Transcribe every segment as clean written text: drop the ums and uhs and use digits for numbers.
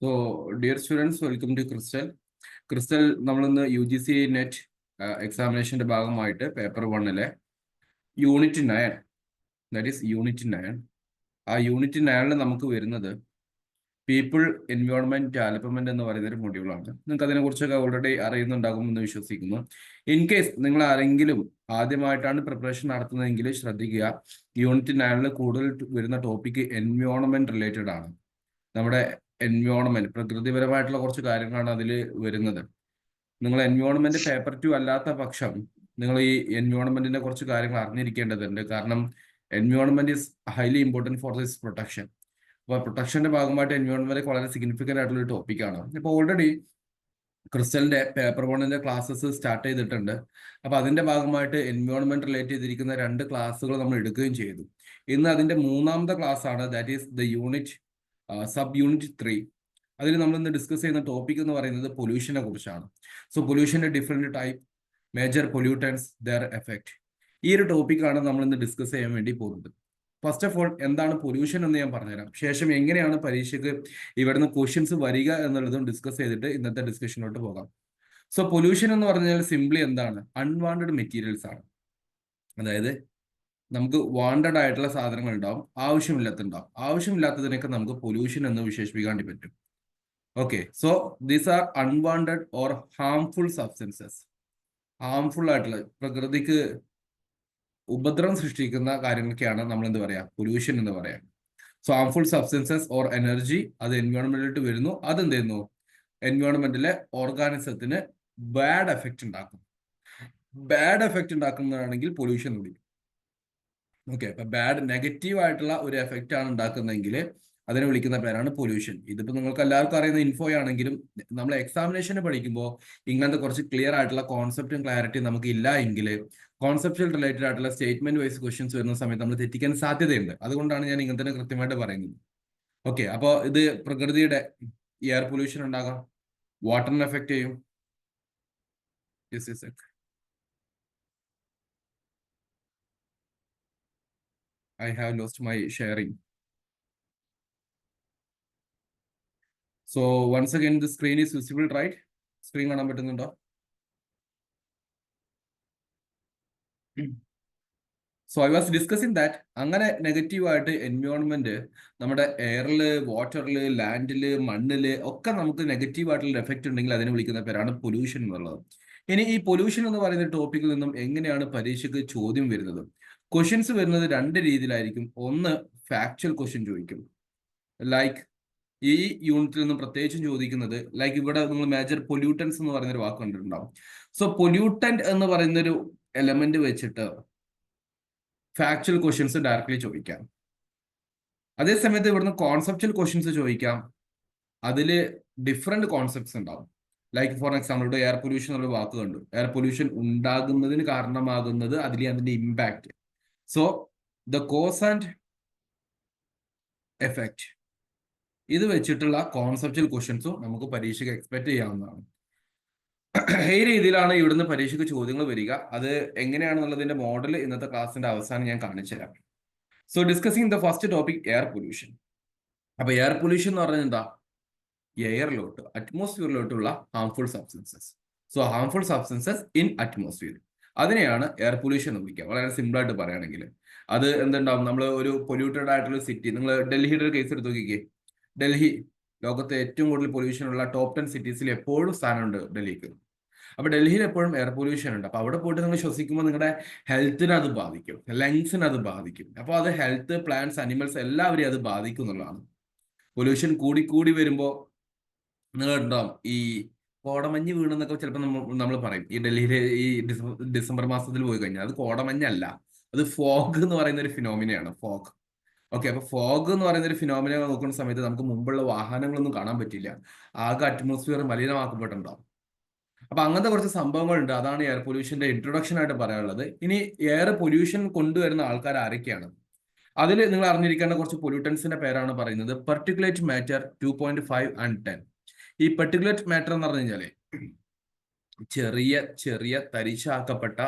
Dear students, welcome to Crystal. Crystal, നമ്മളിന്ന് UGC net എക്സാമിനേഷന്റെ ഭാഗമായിട്ട് പേപ്പർ 1-ലെ യൂണിറ്റ് 9, ദാറ്റ് ഈസ് യൂണിറ്റ് 9. ആ യൂണിറ്റ് 9-ൽ നമുക്ക് വരുന്നത് പീപ്പിൾ എൻവയോൺമെന്റ് ഡെവലപ്മെന്റ് എന്ന് പറയുന്ന ഒരു മൊഡ്യൂളാണ്. നിങ്ങൾക്ക് അതിനെക്കുറിച്ചൊക്കെ ഓൾറെഡി അറിയുന്നുണ്ടാകുമെന്ന് വിശ്വസിക്കുന്നു. ഇൻ കേസ് നിങ്ങൾ ആരെങ്കിലും ആദ്യമായിട്ടാണ് പ്രിപ്പറേഷൻ നടത്തുന്നതെങ്കിൽ ശ്രദ്ധിക്കുക, യൂണിറ്റ് 9-ൽ കൂടുതൽ വരുന്ന ടോപ്പിക്ക് എൻവയോൺമെന്റ് റിലേറ്റഡ് ആണ്. നമ്മുടെ എൻവയോൺമെന്റ്, പ്രകൃതിപരമായിട്ടുള്ള കുറച്ച് കാര്യങ്ങളാണ് അതിൽ വരുന്നത്. നിങ്ങൾ എൻവയോൺമെന്റ് പേപ്പർ 2 അല്ലാത്ത പക്ഷം നിങ്ങൾ ഈ എൻവയോൺമെന്റിന്റെ കുറച്ച് കാര്യങ്ങൾ അറിഞ്ഞിരിക്കേണ്ടതുണ്ട്. കാരണം environment is highly important for this protection. അപ്പോൾ പ്രൊട്ടക്ഷന്റെ ഭാഗമായിട്ട് എൻവയോൺമെന്റ് വളരെ സിഗ്നിഫിക്കന്റ് ആയിട്ടുള്ള ഒരു ടോപ്പിക്കാണ്. ഇപ്പോൾ ഓൾറെഡി ക്രിസ്റ്റലിന്റെ പേപ്പർ 1-ന്റെ ക്ലാസ്സസ് സ്റ്റാർട്ട് ചെയ്തിട്ടുണ്ട്. അപ്പോൾ അതിന്റെ ഭാഗമായിട്ട് എൻവയോൺമെന്റ് റിലേറ്റ് ചെയ്തിരിക്കുന്ന 2 ക്ലാസ്സുകൾ നമ്മൾ എടുക്കുകയും ചെയ്തു. ഇന്ന് അതിന്റെ 3-ാമത്തെ ക്ലാസ് ആണ്, that is the unit sub unit 3. അതിൽ നമ്മൾ ഇന്ന് ഡിസ്കസ് ചെയ്യുന്ന ടോപ്പിക് എന്ന് പറയുന്നത് പൊല്യൂഷനെ കുറിച്ചാണ്. സോ പൊല്യൂഷന്റെ different type, major pollutants, their effect, ഈ ഒരു ടോപ്പിക്കാണ് നമ്മൾ ഇന്ന് ഡിസ്കസ് ചെയ്യാൻ വേണ്ടി പോകുന്നത്. ഫസ്റ്റ് ഓഫ് ഓൾ എന്താണ് പൊല്യൂഷൻ എന്ന് ഞാൻ പറഞ്ഞുതരാം. ശേഷം എങ്ങനെയാണ് പരീക്ഷയ്ക്ക് ഇവിടുന്ന് ക്വസ്റ്റ്യൻസ് വരിക എന്നുള്ളതും ഡിസ്കസ് ചെയ്തിട്ട് ഇന്നത്തെ ഡിസ്കഷനിലോട്ട് പോകാം. സോ പൊല്യൂഷൻ എന്ന് പറഞ്ഞാൽ സിംപ്ലി എന്താണ്? അൺവാണ്ടഡ് മെറ്റീരിയൽസ് ആണ്. അതായത് നമുക്ക് വാണ്ടഡ് ആയിട്ടുള്ള സാധനങ്ങൾ ഉണ്ടാവും, ആവശ്യമില്ലാത്തതുണ്ടാവും. ആവശ്യമില്ലാത്തതിനൊക്കെ നമുക്ക് പൊല്യൂഷൻ എന്ന് വിശേഷിപ്പിക്കാൻ പറ്റും. Okay, so these are unwanted or harmful substances. Harmful ആയിട്ടുള്ള, പ്രകൃതിക്ക് ഉപദ്രവം സൃഷ്ടിക്കുന്ന കാര്യങ്ങളൊക്കെയാണ് നമ്മൾ എന്ത് പറയാ, പൊല്യൂഷൻ എന്ന് പറയാം. So harmful substances or energy, അത് എൻവയോൺമെന്റിലോട്ട് വരുന്നു. അതെന്ത് ചെയ്യുന്നു? എൻവയോൺമെന്റിലെ ഓർഗാനിസത്തിന് ബാഡ് എഫക്റ്റ് ഉണ്ടാക്കും. ബാഡ് എഫക്റ്റ് ഉണ്ടാക്കുന്നതാണെങ്കിൽ പൊല്യൂഷൻ വിളിക്കും. ഓക്കെ, അപ്പൊ ബാഡ് നെഗറ്റീവ് ആയിട്ടുള്ള ഒരു എഫക്റ്റ് ആണ് ഉണ്ടാക്കുന്നതെങ്കിൽ അതിനെ വിളിക്കുന്ന പേരാണ് പൊല്യൂഷൻ. ഇതിപ്പോ നിങ്ങൾക്ക് എല്ലാവർക്കും അറിയുന്ന ഇൻഫോ ആണെങ്കിലും നമ്മൾ എക്സാമിനേഷന് പഠിക്കുമ്പോൾ ഇങ്ങനത്തെ കുറച്ച് ക്ലിയർ ആയിട്ടുള്ള കോൺസെപ്റ്റും ക്ലാരിറ്റിയും നമുക്ക് ഇല്ല എങ്കിൽ കോൺസെപ്റ്റുകൾ റിലേറ്റഡ് ആയിട്ടുള്ള സ്റ്റേറ്റ്മെന്റ് വൈസ് ക്വസ്റ്റ്യൻസ് വരുന്ന സമയത്ത് നമ്മൾ തെറ്റിക്കാൻ സാധ്യതയുണ്ട്. അതുകൊണ്ടാണ് ഞാൻ ഇങ്ങനെ തന്നെ കൃത്യമായിട്ട് പറയുന്നത്. ഓക്കെ, അപ്പോൾ ഇത് പ്രകൃതിയുടെ എയർ പൊല്യൂഷൻ ഉണ്ടാകാം, വാട്ടറിനെ എഫക്ട് ചെയ്യും. I have lost my sharing. So once again, the screen is visible, right? Screen കാണാൻ പറ്റുന്നുണ്ടോ? So I was discussing that അങ്ങനെ നെഗറ്റീവായിട്ട് എൻവയോൺമെന്റ് നമ്മുടെ എയറില്, വാട്ടറില്, ലാൻഡില്, മണ്ണില് ഒക്കെ നമുക്ക് നെഗറ്റീവ് ആയിട്ടുള്ള എഫക്റ്റ് ഉണ്ടെങ്കിൽ അതിനെ വിളിക്കുന്ന പേരാണ് പൊല്യൂഷൻ എന്നുള്ളത്. ഇനി ഈ പൊല്യൂഷൻ എന്ന് പറയുന്ന ടോപ്പിക്കിൽ നിന്നും എങ്ങനെയാണ് പരീക്ഷയ്ക്ക് ചോദ്യം വരുന്നത്? ക്വസ്റ്റ്യൻസ് വരുന്നത് 2 രീതിയിലായിരിക്കും. ഒന്ന്, ഫാക്ച്വൽ ക്വസ്റ്റ്യൻ ചോദിക്കും. ലൈക്ക് ഈ യൂണിറ്റിൽ നിന്നും പ്രത്യേകിച്ചും ചോദിക്കുന്നത്, ലൈക്ക് ഇവിടെ നിങ്ങൾ മേജർ പൊല്യൂട്ടൻസ് എന്ന് പറയുന്നൊരു വാക്ക് കണ്ടിട്ടുണ്ടാവും. സോ പൊല്യൂട്ടന്റ് എന്ന് പറയുന്നൊരു എലമെന്റ് വെച്ചിട്ട് ഫാക്ച്വൽ ക്വസ്റ്റ്യൻസ് ഡയറക്ട്ലി ചോദിക്കാം. അതേസമയത്ത് ഇവിടുന്ന് കോൺസെപ്ച്വൽ ക്വസ്റ്റ്യൻസ് ചോദിക്കാം. അതിൽ ഡിഫറെന്റ് കോൺസെപ്റ്റ്സ് ഉണ്ടാവും. ലൈക്ക് ഫോർ എക്സാമ്പിൾ, ഇവിടെ എയർ പൊല്യൂഷൻ എന്നുള്ള വാക്ക് കണ്ടു. എയർ പൊല്യൂഷൻ ഉണ്ടാകുന്നതിന് കാരണമാകുന്നത്, അതിന്റെ impact. So the cause and effect, ഇത് വെച്ചിട്ടുള്ള കോൺസെപ്ച്വൽ ക്വസ്റ്റ്യൻസും നമുക്ക് പരീക്ഷയ്ക്ക് എക്സ്പെക്ട് ചെയ്യാവുന്നതാണ്. ഈ രീതിയിലാണ് ഇവിടുന്ന് പരീക്ഷയ്ക്ക് ചോദ്യങ്ങൾ വരിക. അത് എങ്ങനെയാണെന്നുള്ളതിന്റെ മോഡൽ ഇന്നത്തെ ക്ലാസ്സിന്റെ അവസാനം ഞാൻ കാണിച്ചു തരാം. So discussing the first topic, air pollution. അപ്പൊ എയർ പൊല്യൂഷൻ എന്ന് പറഞ്ഞാൽ എന്താ? എയറിലോട്ട്, അറ്റ്മോസ്ഫിയറിലോട്ടുള്ള harmful substances. So harmful substances in atmosphere, അതിനെയാണ് എയർ പൊല്യൂഷൻ എന്ന് വിളിക്കുക. വളരെ സിമ്പിൾ ആയിട്ട് പറയുകയാണെങ്കിൽ അത് എന്തുണ്ടാവും? നമ്മൾ ഒരു പൊല്യൂട്ടഡ് ആയിട്ടുള്ള സിറ്റി, നിങ്ങൾ ഡൽഹിയുടെ ഒരു കേസ് എടുത്ത് നോക്കിക്കേ. ഡൽഹി ലോകത്തെ ഏറ്റവും കൂടുതൽ പൊല്യൂഷൻ ഉള്ള ടോപ്പ് 10 സിറ്റീസിൽ എപ്പോഴും സ്ഥാനമുണ്ട് ഡൽഹിക്ക്. അപ്പൊ ഡൽഹിയിൽ എപ്പോഴും എയർ പൊല്യൂഷൻ ഉണ്ട്. അപ്പൊ അവിടെ പോയിട്ട് നിങ്ങൾ ശ്വസിക്കുമ്പോൾ നിങ്ങളുടെ ഹെൽത്തിനെ അത് ബാധിക്കും, ലങ്സിനെ അത് ബാധിക്കും. അപ്പോൾ അത് ഹെൽത്ത്, പ്ലാന്റ്സ്, അനിമൽസ് എല്ലാവരെയും അത് ബാധിക്കും എന്നുള്ളതാണ്. പൊല്യൂഷൻ കൂടി വരുമ്പോൾ നിങ്ങൾ ഉണ്ടാവും ഈ കോടമഞ്ഞ് വീണെന്നൊക്കെ ചിലപ്പോൾ നമ്മൾ പറയും. ഈ ഡൽഹിയിലെ ഈ ഡിസംബർ മാസത്തിൽ പോയി കഴിഞ്ഞാൽ അത് കോടമഞ്ഞല്ല, അത് ഫോഗ് എന്ന് പറയുന്ന ഒരു ഫിനോമിനയാണ്. ഫോഗ്. ഓക്കെ, അപ്പൊ ഫോഗ് എന്ന് പറയുന്ന ഒരു ഫിനോമിന നോക്കുന്ന സമയത്ത് നമുക്ക് മുമ്പുള്ള വാഹനങ്ങളൊന്നും കാണാൻ പറ്റില്ല. ആകെ അറ്റ്മോസ്ഫിയർ മലിനമാക്കപ്പെട്ടിട്ടുണ്ടാവും. അപ്പൊ അങ്ങനത്തെ കുറച്ച് സംഭവങ്ങളുണ്ട്. അതാണ് എയർ പൊല്യൂഷന്റെ ഇൻട്രൊഡക്ഷൻ ആയിട്ട് പറയാനുള്ളത്. ഇനി എയർ പൊല്യൂഷൻ കൊണ്ടുവരുന്ന ആൾക്കാർ ആരൊക്കെയാണ്? അതിൽ നിങ്ങൾ അറിഞ്ഞിരിക്കേണ്ട കുറച്ച് പൊല്യൂട്ടൻസിന്റെ പേരാണ് പറയുന്നത്. Particulate matter 2.5 and 10. ഈ പെർട്ടിക്കുലേറ്റ് മാറ്റർ എന്ന് പറഞ്ഞു കഴിഞ്ഞാല് ചെറിയ ചെറിയ തരിശാക്കപ്പെട്ട,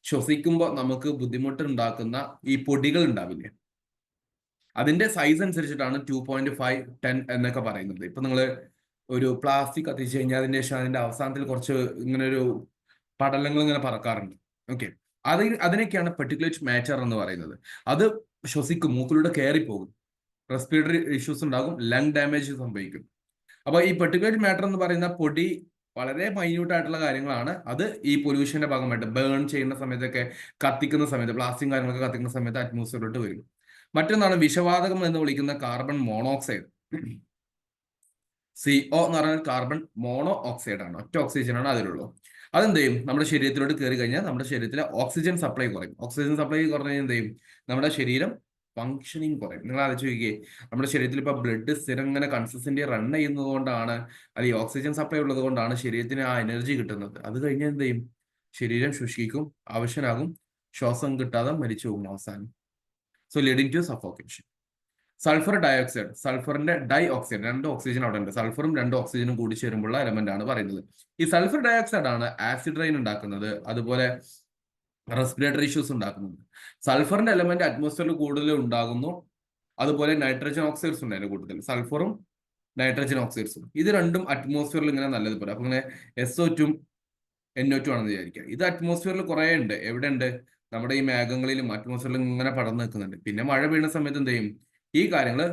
ശ്വസിക്കുമ്പോൾ നമുക്ക് ബുദ്ധിമുട്ടുണ്ടാക്കുന്ന ഈ പൊടികൾ ഉണ്ടാവില്ലേ, അതിന്റെ സൈസ് അനുസരിച്ചിട്ടാണ് 2.5, 10 എന്നൊക്കെ പറയുന്നത്. ഇപ്പൊ നിങ്ങൾ ഒരു പ്ലാസ്റ്റിക് കത്തിച്ചു കഴിഞ്ഞാൽ അതിന്റെ ശേഷം അതിന്റെ അവസാനത്തിൽ കുറച്ച് ഇങ്ങനെ ഒരു പടലങ്ങൾ ഇങ്ങനെ പറക്കാറുണ്ട്. ഓക്കെ, അതിനൊക്കെയാണ് പെർട്ടിക്കുലേറ്റ് മാറ്റർ എന്ന് പറയുന്നത്. അത് ശ്വസിക്കും, മൂക്കിലൂടെ കയറിപ്പോകും, റെസ്പിറേറ്ററി ഇഷ്യൂസ് ഉണ്ടാകും, ലങ് ഡാമേജ് സംഭവിക്കും. അപ്പൊ ഈ പെർട്ടിക്കുലേറ്റ് മാറ്റർ എന്ന് പറയുന്ന പൊടി വളരെ മൈന്യൂട്ട് ആയിട്ടുള്ള കാര്യങ്ങളാണ്. അത് ഈ പൊല്യൂഷന്റെ ഭാഗമായിട്ട് ബേൺ ചെയ്യുന്ന സമയത്തൊക്കെ, കത്തിക്കുന്ന സമയത്ത്, പ്ലാസ്റ്റിക് കാര്യങ്ങളൊക്കെ കത്തിക്കുന്ന സമയത്ത് അറ്റ്മോസ്ഫിയറിലോട്ട് വരും. മറ്റൊന്നാണ് വിഷവാതകം എന്ന് വിളിക്കുന്ന കാർബൺ മോണോക്സൈഡ്. CO എന്ന് പറഞ്ഞാൽ കാർബൺ മോണോ ഓക്സൈഡ് ആണ്, ഒറ്റ ഓക്സിജൻ ആണ് അതിലുള്ളൂ. അതെന്ത് ചെയ്യും, നമ്മുടെ ശരീരത്തിലോട്ട് കയറി കഴിഞ്ഞാൽ നമ്മുടെ ശരീരത്തിലെ ഓക്സിജൻ സപ്ലൈ കുറയും. ഓക്സിജൻ സപ്ലൈ കുറഞ്ഞു കഴിഞ്ഞാൽ എന്ത് ചെയ്യും, നമ്മുടെ ശരീരം ഫങ്ഷനിങ് കുറയും. നിങ്ങൾ ആലോചിച്ച് നോക്കിയേ, നമ്മുടെ ശരീരത്തിൽ ഇപ്പൊ ബ്ലഡ് സ്ഥിരം ഇങ്ങനെ കൺസിസ്റ്റന്റ് റൺ ചെയ്യുന്നത് കൊണ്ടാണ്, അത് ഈ ഓക്സിജൻ സപ്ലൈ ഉള്ളത് കൊണ്ടാണ് ശരീരത്തിന് ആ എനർജി കിട്ടുന്നത്. അത് കഴിഞ്ഞാൽ എന്ത് ചെയ്യും, ശരീരം ശുഷ്കിക്കും, അവശനാകും, ശ്വാസം കിട്ടാതെ മരിച്ചു പോകും അവസാനം. So leading to suffocation. Sulphur dioxide, സൾഫറിന്റെ ഡൈ ഓക്സൈഡ്, 2 ഓക്സിജൻ അവിടെ ഉണ്ട്. സൾഫറും 2 ഓക്സിജനും കൂടി ചേരുമ്പോഴുള്ള എലമെന്റ് ആണ് പറയുന്നത്. ഈ സൾഫർ ഡയോക്സൈഡ് ആണ് ആസിഡ് റെയിൻ ഉണ്ടാക്കുന്നത്, അതുപോലെ റെസ്പിറേറ്ററി ഇഷ്യൂസ് ഉണ്ടാക്കുന്നത്. സൾഫറിന്റെ എലമെന്റ് അറ്റ്മോസ്ഫിയറിൽ കൂടുതൽ ഉണ്ടാകുന്നു. അതുപോലെ നൈട്രജൻ ഓക്സൈഡ്സ് ഉണ്ട് അതിന്റെ കൂട്ടത്തിൽ, സൾഫറും നൈട്രജൻ ഓക്സൈഡ്സും. ഇത് രണ്ടും അറ്റ്മോസ്ഫിയറിൽ ഇങ്ങനെ നല്ലതുപോലെ, അപ്പൊ ഇങ്ങനെ SO2 NO2 ആണെന്ന് വിചാരിക്കുക. ഇത് അറ്റ്മോസ്ഫിയറിൽ കുറെ ഉണ്ട്. എവിടെ ഉണ്ട്, നമ്മുടെ ഈ മേഘങ്ങളിലും അറ്റ്മോസ്ഫിയറിലും ഇങ്ങനെ പടർന്നു നിൽക്കുന്നുണ്ട്. പിന്നെ മഴ വീഴുന്ന സമയത്ത് എന്ത് ചെയ്യും, ഈ കാര്യങ്ങൾ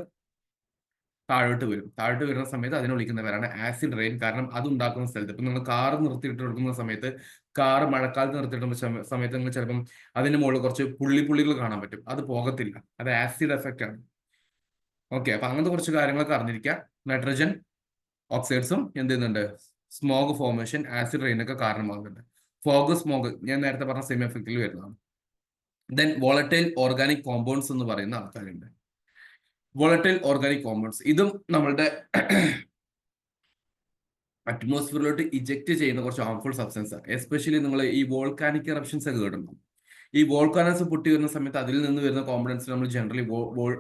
താഴോട്ട് വരും. താഴോട്ട് വരുന്ന സമയത്ത് അതിനെ വിളിക്കുന്ന പേരാണ് ആസിഡ് റെയിൻ. കാരണം അത് ഉണ്ടാക്കുന്ന സ്ഥലത്ത്, ഇപ്പൊ നിങ്ങൾ കാർ നിർത്തിയിട്ട് എടുക്കുന്ന സമയത്ത്, കാർ മഴക്കാലത്ത് നിർത്തിയിടുന്ന സമയത്ത് നിങ്ങൾ ചിലപ്പം അതിന്റെ മുകളിൽ കുറച്ച് പുള്ളികൾ കാണാൻ പറ്റും. അത് പോകത്തില്ല, അത് ആസിഡ് എഫക്റ്റ് ആണ്. ഓക്കെ, അപ്പൊ അങ്ങനത്തെ കുറച്ച് കാര്യങ്ങളൊക്കെ അറിഞ്ഞിരിക്കുക. നൈട്രജൻ ഓക്സൈഡ്സും എന്ത് ചെയ്യുന്നുണ്ട്, സ്മോഗ് ഫോർമേഷൻ, ആസിഡ് റെയിൻ ഒക്കെ കാരണമാകുന്നുണ്ട്. ഫോഗ്, സ്മോഗ് ഞാൻ നേരത്തെ പറഞ്ഞ സെമി എഫക്റ്റിൽ വരുന്നതാണ്. ദെൻ വോളറ്റൈൽ ഓർഗാനിക് കോമ്പൗണ്ട്സ് എന്ന് പറയുന്ന ആൾക്കാരുണ്ട്. വോളറ്റൈൽ ഓർഗാനിക് കോമ്പൗണ്ട്സ്, ഇതും നമ്മളുടെ അറ്റ്മോസ്ഫിയറിലോട്ട് ഇജക്ട് ചെയ്യുന്ന കുറച്ച് ഹാർംഫുൾ സബ്സ്റ്റൻസ് ആണ്. എസ്പെഷ്യലി നിങ്ങൾ ഈ വോൾക്കാനിക് എറപ്ഷൻസ് ഒക്കെ കേട്ടിട്ടുണ്ടാവും. ഈ വോൾക്കാനോസ് പൊട്ടി വരുന്ന സമയത്ത് അതിൽ നിന്ന് വരുന്ന കോമ്പണൻസ് നമ്മൾ ജനറലി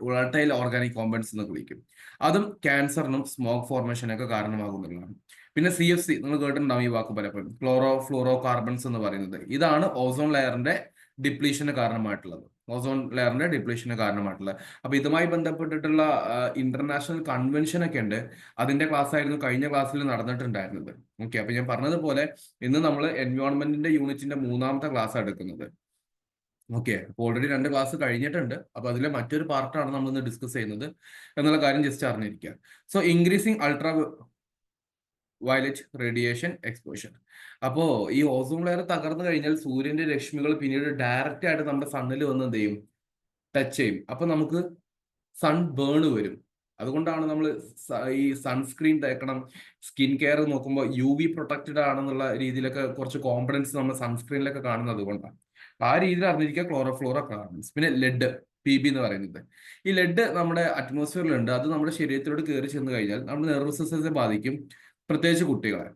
വോളറ്റൈൽ ഓർഗാനിക് കോമ്പൗണ്ട്സ് എന്ന് വിളിക്കും. അതും ക്യാൻസറിനും സ്മോക്ക് ഫോർമേഷനൊക്കെ കാരണമാകുന്നതാണ്. പിന്നെ CFC നിങ്ങൾ കേട്ടിട്ടുണ്ടാവും ഈ വാക്ക് പലപ്പോഴും, ക്ലോറോ ഫ്ലൂറോ കാർബൺസ് എന്ന് പറയുന്നത്. ഇതാണ് ഓസോൺ ലെയറിന്റെ ഡിപ്ലീഷന് കാരണമായിട്ടുള്ളത്. അപ്പൊ ഇതുമായി ബന്ധപ്പെട്ടിട്ടുള്ള ഇന്റർനാഷണൽ കൺവെൻഷൻ ഒക്കെ ഉണ്ട്. അതിന്റെ ക്ലാസ് ആയിരുന്നു കഴിഞ്ഞ ക്ലാസ്സിൽ നടന്നിട്ടുണ്ടായിരുന്നത്. ഓക്കെ, അപ്പൊ ഞാൻ പറഞ്ഞതുപോലെ ഇന്ന് നമ്മൾ എൻവയോൺമെന്റിന്റെ യൂണിറ്റിന്റെ 3ാമത്തെ ക്ലാസ് എടുക്കുന്നത്. ഓക്കെ, അപ്പോൾ ഓൾറെഡി 2 ക്ലാസ് കഴിഞ്ഞിട്ടുണ്ട്. അപ്പൊ അതിലെ മറ്റൊരു പാർട്ടാണ് നമ്മൾ ഇന്ന് ഡിസ്കസ് ചെയ്യുന്നത് എന്നുള്ള കാര്യം ജസ്റ്റ് അറിഞ്ഞിരിക്കുക. So increasing ultra violet radiation exposure. അപ്പോ ഈ ഓസോൺ ലെയർ തകർന്നു കഴിഞ്ഞാൽ സൂര്യന്റെ രശ്മികൾ പിന്നീട് ഡയറക്റ്റ് ആയിട്ട് നമ്മുടെ സണ്ണിൽ വന്ന് എന്ത് ചെയ്യും, ടച്ച് ചെയ്യും. അപ്പൊ നമുക്ക് സൺ ബേൺ വരും. അതുകൊണ്ടാണ് നമ്മൾ ഈ സൺസ്ക്രീൻ തേക്കണം. സ്കിൻ കെയർ നോക്കുമ്പോൾ UV പ്രൊട്ടക്റ്റഡ് ആണെന്നുള്ള രീതിയിലൊക്കെ കുറച്ച് കോമ്പണൻസ് നമ്മൾ സൺസ്ക്രീനിലൊക്കെ കാണുന്നത് അതുകൊണ്ടാണ്. ആ രീതിയിൽ അറിഞ്ഞിരിക്കുക ക്ലോറോഫ്ലോറോ കാർബൺസ്. പിന്നെ ലെഡ്, PB എന്ന് പറയുന്നത്. ഈ ലെഡ് നമ്മുടെ അറ്റ്മോസ്ഫിയറിലുണ്ട്. അത് നമ്മുടെ ശരീരത്തിലോട്ട് കയറി ചെന്ന് കഴിഞ്ഞാൽ നമ്മുടെ നെർവസ് സിസ്റ്റത്തെ ബാധിക്കും, പ്രത്യേകിച്ച് കുട്ടികളെ.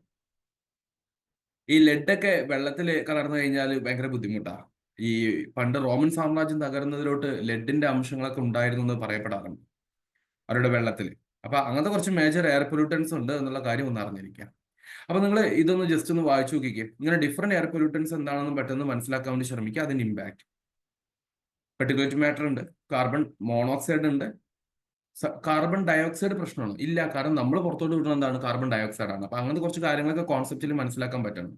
ഈ ലെഡൊക്കെ വെള്ളത്തിൽ കലർന്നു കഴിഞ്ഞാൽ ഭയങ്കര ബുദ്ധിമുട്ടാണ്. ഈ പണ്ട് റോമൻ സാമ്രാജ്യം തകരുന്നതിലോട്ട് ലെഡിന്റെ അംശങ്ങളൊക്കെ ഉണ്ടായിരുന്നു എന്ന് പറയപ്പെടാറുണ്ട് അവരുടെ വെള്ളത്തിൽ. അപ്പൊ അങ്ങനത്തെ കുറച്ച് മേജർ എയർ പൊല്യൂട്ടൻസ് ഉണ്ട് എന്നുള്ള കാര്യം ഒന്ന് അറിഞ്ഞിരിക്കാം. അപ്പൊ നിങ്ങൾ ഇതൊന്ന് ജസ്റ്റ് ഒന്ന് വായിച്ചു നോക്കിക്കേ. ഇങ്ങനെ ഡിഫറെന്റ് എയർ പൊല്യൂട്ടൻസ് എന്താണെന്ന് പെട്ടെന്ന് മനസ്സിലാക്കാൻ വേണ്ടി ശ്രമിക്കുക. അതിന്റെ ഇമ്പാക്ട്, പെർട്ടിക്കുലേറ്റ് മാറ്റർ ഉണ്ട്, കാർബൺ മോണോക്സൈഡ് ഉണ്ട്, കാർബൺ ഡയോക്സൈഡ് പ്രശ്നമാണ് ഇല്ല, കാരണം നമ്മൾ പുറത്തോട്ട് വിടുന്നത് എന്താണ്, കാർബൺ ഡയോക്സൈഡ് ആണ്. അപ്പൊ അങ്ങനത്തെ കുറച്ച് കാര്യങ്ങളൊക്കെ കോൺസെപ്റ്റിൽ മനസ്സിലാക്കാൻ പറ്റണം.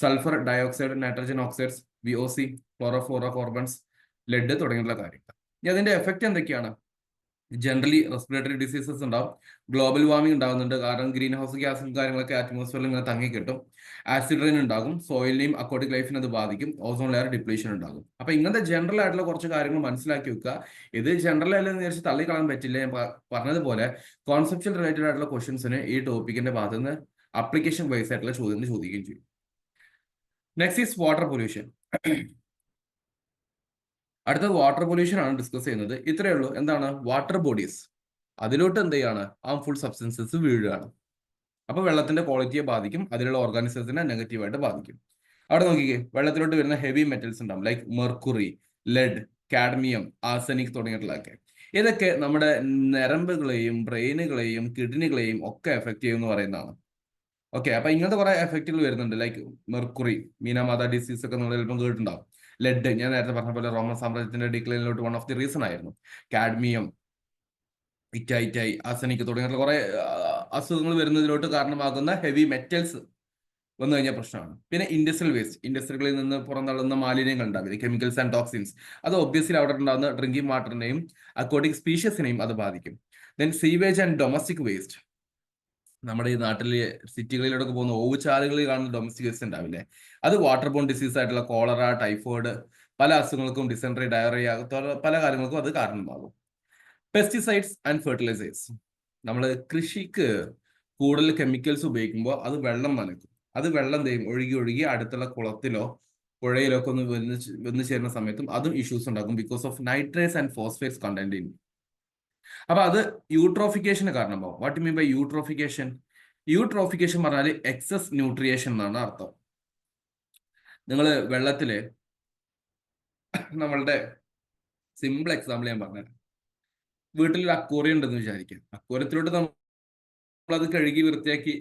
Sulphur dioxide, nitrogen oxides, VOC, chlorofluorocarbons, lead തുടങ്ങിയുള്ള കാര്യങ്ങൾ. ഇനി അതിന്റെ എഫക്റ്റ് എന്തൊക്കെയാണ്? ജനറലി റെസ്പിറേറ്ററി ഡിസീസസ് ഉണ്ടാവും, ഗ്ലോബൽ വാർമിംഗ് ഉണ്ടാകുന്നുണ്ട്, കാരണം ഗ്രീൻ ഹൗസ് ഗ്യാസും കാര്യങ്ങളൊക്കെ അറ്റ്മോസ്ഫിയറിൽ ഇങ്ങനെ തങ്ങി കിട്ടും. ആസിഡ് റെയിൻ ഉണ്ടാകും, സോയിലിനെയും അക്വാട്ടിക് ലൈഫിനെ അത് ബാധിക്കും, ഓസോൺ ലെയർ ഡിപ്ലീഷൻ ഉണ്ടാകും. അപ്പൊ ഇങ്ങനത്തെ ജനറൽ ആയിട്ടുള്ള കുറച്ച് കാര്യങ്ങൾ മനസ്സിലാക്കി വെക്കുക. ഇത് ജനറൽ അല്ലെന്ന് വിചാരിച്ച് തള്ളിക്കളയാൻ പറ്റില്ല. ഞാൻ പറഞ്ഞതുപോലെ കോൺസെപ്ഷ്യൽ റിലേറ്റഡ് ആയിട്ടുള്ള ക്വസ്റ്റ്യൻസിന് ഈ ടോപ്പിക്കിന്റെ ഭാഗത്ത് നിന്ന് അപ്ലിക്കേഷൻ വൈസ് ആയിട്ടുള്ള ചോദ്യങ്ങൾ ചോദിക്കുകയും ചെയ്യും. Next is water pollution. അടുത്തത് വാട്ടർ പൊല്യൂഷൻ ആണ് ഡിസ്കസ് ചെയ്യുന്നത്. ഇത്രയേ ഉള്ളൂ. എന്താണ് വാട്ടർ ബോഡീസ്, അതിലോട്ട് എന്ത് ചെയ്യാണ്, ഹാർംഫുൾ സബ്സ്റ്റൻസസ് വീഴുകയാണ്. അപ്പൊ വെള്ളത്തിന്റെ ക്വാളിറ്റിയെ ബാധിക്കും, അതിലുള്ള ഓർഗാനിസത്തിനെ നെഗറ്റീവായിട്ട് ബാധിക്കും. അവിടെ നോക്കിക്കേ, വെള്ളത്തിലോട്ട് വരുന്ന ഹെവി മെറ്റൽസ് ഉണ്ടാവും, like mercury, lead, cadmium, arsenic തുടങ്ങിയിട്ടുള്ളതൊക്കെ. ഇതൊക്കെ നമ്മുടെ ഞരമ്പുകളെയും ബ്രെയിനുകളെയും കിഡ്നികളെയും ഒക്കെ എഫക്ട് ചെയ്യുമെന്ന് പറയുന്നതാണ്. ഓക്കെ, അപ്പൊ ഇങ്ങനത്തെ കുറെ എഫക്റ്റുകൾ വരുന്നുണ്ട്, ലൈക്ക് മെർക്കുറി, മീനാമാത ഡിസീസ് ഒക്കെ നമ്മൾ ചിലപ്പം കേട്ടിട്ടുണ്ടാവും. ലെഡ് ഞാൻ നേരത്തെ പറഞ്ഞ പോലെ റോമൻ സാമ്രാജ്യത്തിന്റെ ഡിക്ലൈനിലോട്ട് വൺ ഓഫ് ദി റീസൺ ആയിരുന്നു. കാഡ്മിയം, ഇറ്റൈ, ആർസനിക് തുടങ്ങിയിട്ടുള്ള കുറെ അസുഖങ്ങൾ വരുന്നതിലോട്ട് കാരണമാകുന്ന ഹെവി മെറ്റൽസ് വന്നു കഴിഞ്ഞാൽ പ്രശ്നമാണ്. പിന്നെ ഇൻഡസ്ട്രിയൽ വേസ്റ്റ്, ഇൻഡസ്ട്രികളിൽ നിന്ന് പുറന്തള്ളുന്ന മാലിന്യങ്ങൾ ഉണ്ടാവില്ല, കെമിക്കൽസ് ആൻഡ് ടോക്സിൻസ്, അത് ഒബ്വിയസ്ലി അവിടെ ഉണ്ടാകുന്ന ഡ്രിങ്കിങ് വാട്ടറിനെയും അക്വാട്ടിക് സ്പീഷ്യസിനെയും അത് ബാധിക്കും. Then sewage and domestic waste, നമ്മുടെ ഈ നാട്ടിലെ സിറ്റികളിലൂടെ പോകുന്ന ഓവുചാലുകളിൽ കാണുന്ന ഡൊമസ്റ്റിക് വേസ്റ്റ് ഉണ്ടാവില്ലേ, അത് വാട്ടർ ബോൺ ഡിസീസ് ആയിട്ടുള്ള കോളറ, ടൈഫോയിഡ്, പല അസുഖങ്ങൾക്കും, ഡിസെൻട്രി, ഡയറിയ, പല കാര്യങ്ങൾക്കും അത് കാരണമാകും. പെസ്റ്റിസൈഡ്സ് ആൻഡ് ഫെർട്ടിലൈസേഴ്സ്, നമ്മൾ കൃഷിക്ക് കൂടുതൽ കെമിക്കൽസ് ഉപയോഗിക്കുമ്പോൾ അത് വെള്ളം നനയ്ക്കും. അത് വെള്ളം ചെയ്യും ഒഴുകി ഒഴുകി അടുത്തുള്ള കുളത്തിലോ പുഴയിലോ ഒക്കെ ഒന്ന് വന്ന് ചേരുന്ന സമയത്തും അതും ഇഷ്യൂസ് ഉണ്ടാക്കും, because of nitrates and phosphates content in. അപ്പൊ അത് യൂട്രോഫിക്കേഷന് കാരണമാവും. What you mean by eutrophication? Eutrophication പറഞ്ഞാൽ എക്സസ് ന്യൂട്രിയേഷൻ എന്നാണ് അർത്ഥം. നിങ്ങൾ വെള്ളത്തില് നമ്മളുടെ സിമ്പിൾ എക്സാമ്പിൾ ഞാൻ പറഞ്ഞത്, വീട്ടിലൊരു അക്വേറിയം ഉണ്ടെന്ന് വിചാരിക്കാം. അക്വേറിയത്തിലോട്ട് നമ്മളത് കഴുകി വൃത്തിയാക്കി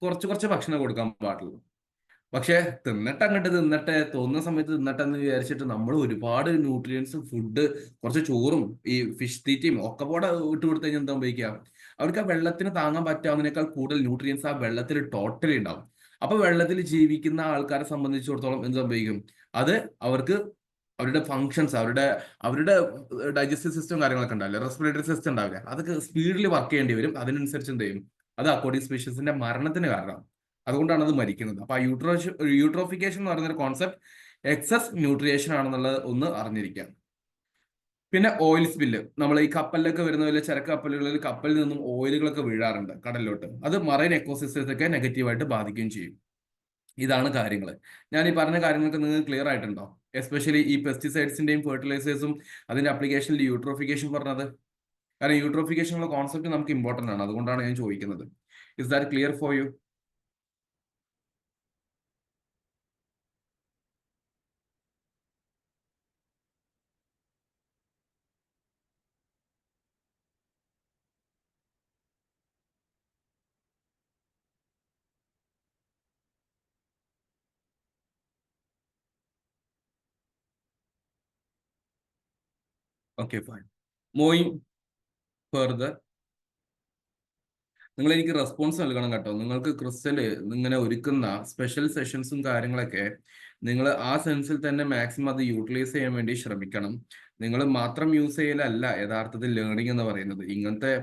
കുറച്ച് കുറച്ച് ഭക്ഷണം കൊടുക്കാൻ പാടുള്ളൂ. പക്ഷെ തിന്നട്ടെ തോന്നുന്ന സമയത്ത് തിന്നട്ടെ എന്ന് വിചാരിച്ചിട്ട് നമ്മൾ ഒരുപാട് ന്യൂട്രിയൻസ് ഫുഡ്, കുറച്ച് ചോറും ഈ ഫിഷ് തീറ്റയും ഒക്കെ കൂടെ ഇട്ട് കൊടുത്തു കഴിഞ്ഞാൽ എന്താ ഉപയോഗിക്കുക? അവർക്ക് ആ വെള്ളത്തിന് താങ്ങാൻ പറ്റാവുന്നതിനേക്കാൾ കൂടുതൽ ന്യൂട്രിയൻസ് ആ വെള്ളത്തിൽ ടോട്ടലി ഉണ്ടാവും. അപ്പൊ വെള്ളത്തിൽ ജീവിക്കുന്ന ആൾക്കാരെ സംബന്ധിച്ചിടത്തോളം എന്ത് സംഭവിക്കും? അത് അവർക്ക് അവരുടെ ഫങ്ഷൻസ്, അവരുടെ ഡൈജസ്റ്റീവ് സിസ്റ്റം കാര്യങ്ങളൊക്കെ ഉണ്ടാവില്ല, റെസ്പിറേറ്ററി സിസ്റ്റം ഉണ്ടാവില്ല, അതൊക്കെ സ്പീഡിൽ വർക്ക് ചെയ്യേണ്ടി വരും. അതിനനുസരിച്ച് എന്ത് ചെയ്യും? അത് അക്വാട്ടിക് സ്പീഷീസിന്റെ മരണത്തിന് കാരണം. അതുകൊണ്ടാണ് അത് മരിക്കുന്നത്. അപ്പൊ ആ യൂട്രോഫിക്കേഷൻ എന്ന് പറയുന്ന ഒരു കോൺസെപ്റ്റ് എക്സസ് ന്യൂട്രിയേഷൻ ആണെന്നുള്ളത് ഒന്ന് അറിഞ്ഞിരിക്കാം. പിന്നെ ഓയിൽ സ്പില്ല്, നമ്മൾ ഈ കപ്പലിലൊക്കെ വരുന്ന വലിയ ചരക്ക് കപ്പലുകളിൽ കപ്പലിൽ നിന്നും ഓയിലുകളൊക്കെ വീഴാറുണ്ട് കടലിലോട്ട്. അത് മറൈൻ എക്കോസിസ്റ്റത്തെ നെഗറ്റീവായിട്ട് ബാധിക്കുകയും ചെയ്യും. ഇതാണ് കാര്യങ്ങൾ. ഞാൻ ഈ പറഞ്ഞ കാര്യങ്ങളൊക്കെ നിങ്ങൾക്ക് ക്ലിയർ ആയിട്ടുണ്ടോ? എസ്പെഷ്യലി ഈ പെസ്റ്റിസൈഡ്സിന്റെയും ഫെർട്ടിലൈസേഴ്സും അതിന്റെ അപ്ലിക്കേഷനിൽ യൂട്രോഫിക്കേഷൻ പറഞ്ഞത്. കാരണം യൂട്രോഫിക്കേഷൻ ഉള്ള കോൺസെപ്റ്റ് നമുക്ക് ഇമ്പോർട്ടന്റ് ആണ്, അതുകൊണ്ടാണ് ഞാൻ ചോദിക്കുന്നത്. Is that clear for you? Okay, fine. Moving further, നിങ്ങൾ എനിക്ക് റെസ്പോൺസ് നൽകണം കേട്ടോ. നിങ്ങൾക്ക് ക്രിസ്റ്റല് ഇങ്ങനെ ഒരുക്കുന്ന സ്പെഷ്യൽ സെഷൻസും കാര്യങ്ങളൊക്കെ നിങ്ങൾ ആ സെൻസിൽ തന്നെ മാക്സിമം അത് യൂട്ടിലൈസ് ചെയ്യാൻ വേണ്ടി ശ്രമിക്കണം. നിങ്ങൾ മാത്രം യൂസ് ചെയ്യലല്ല യഥാർത്ഥത്തിൽ ലേണിംഗ് എന്ന് പറയുന്നത്. ഇങ്ങനത്തെ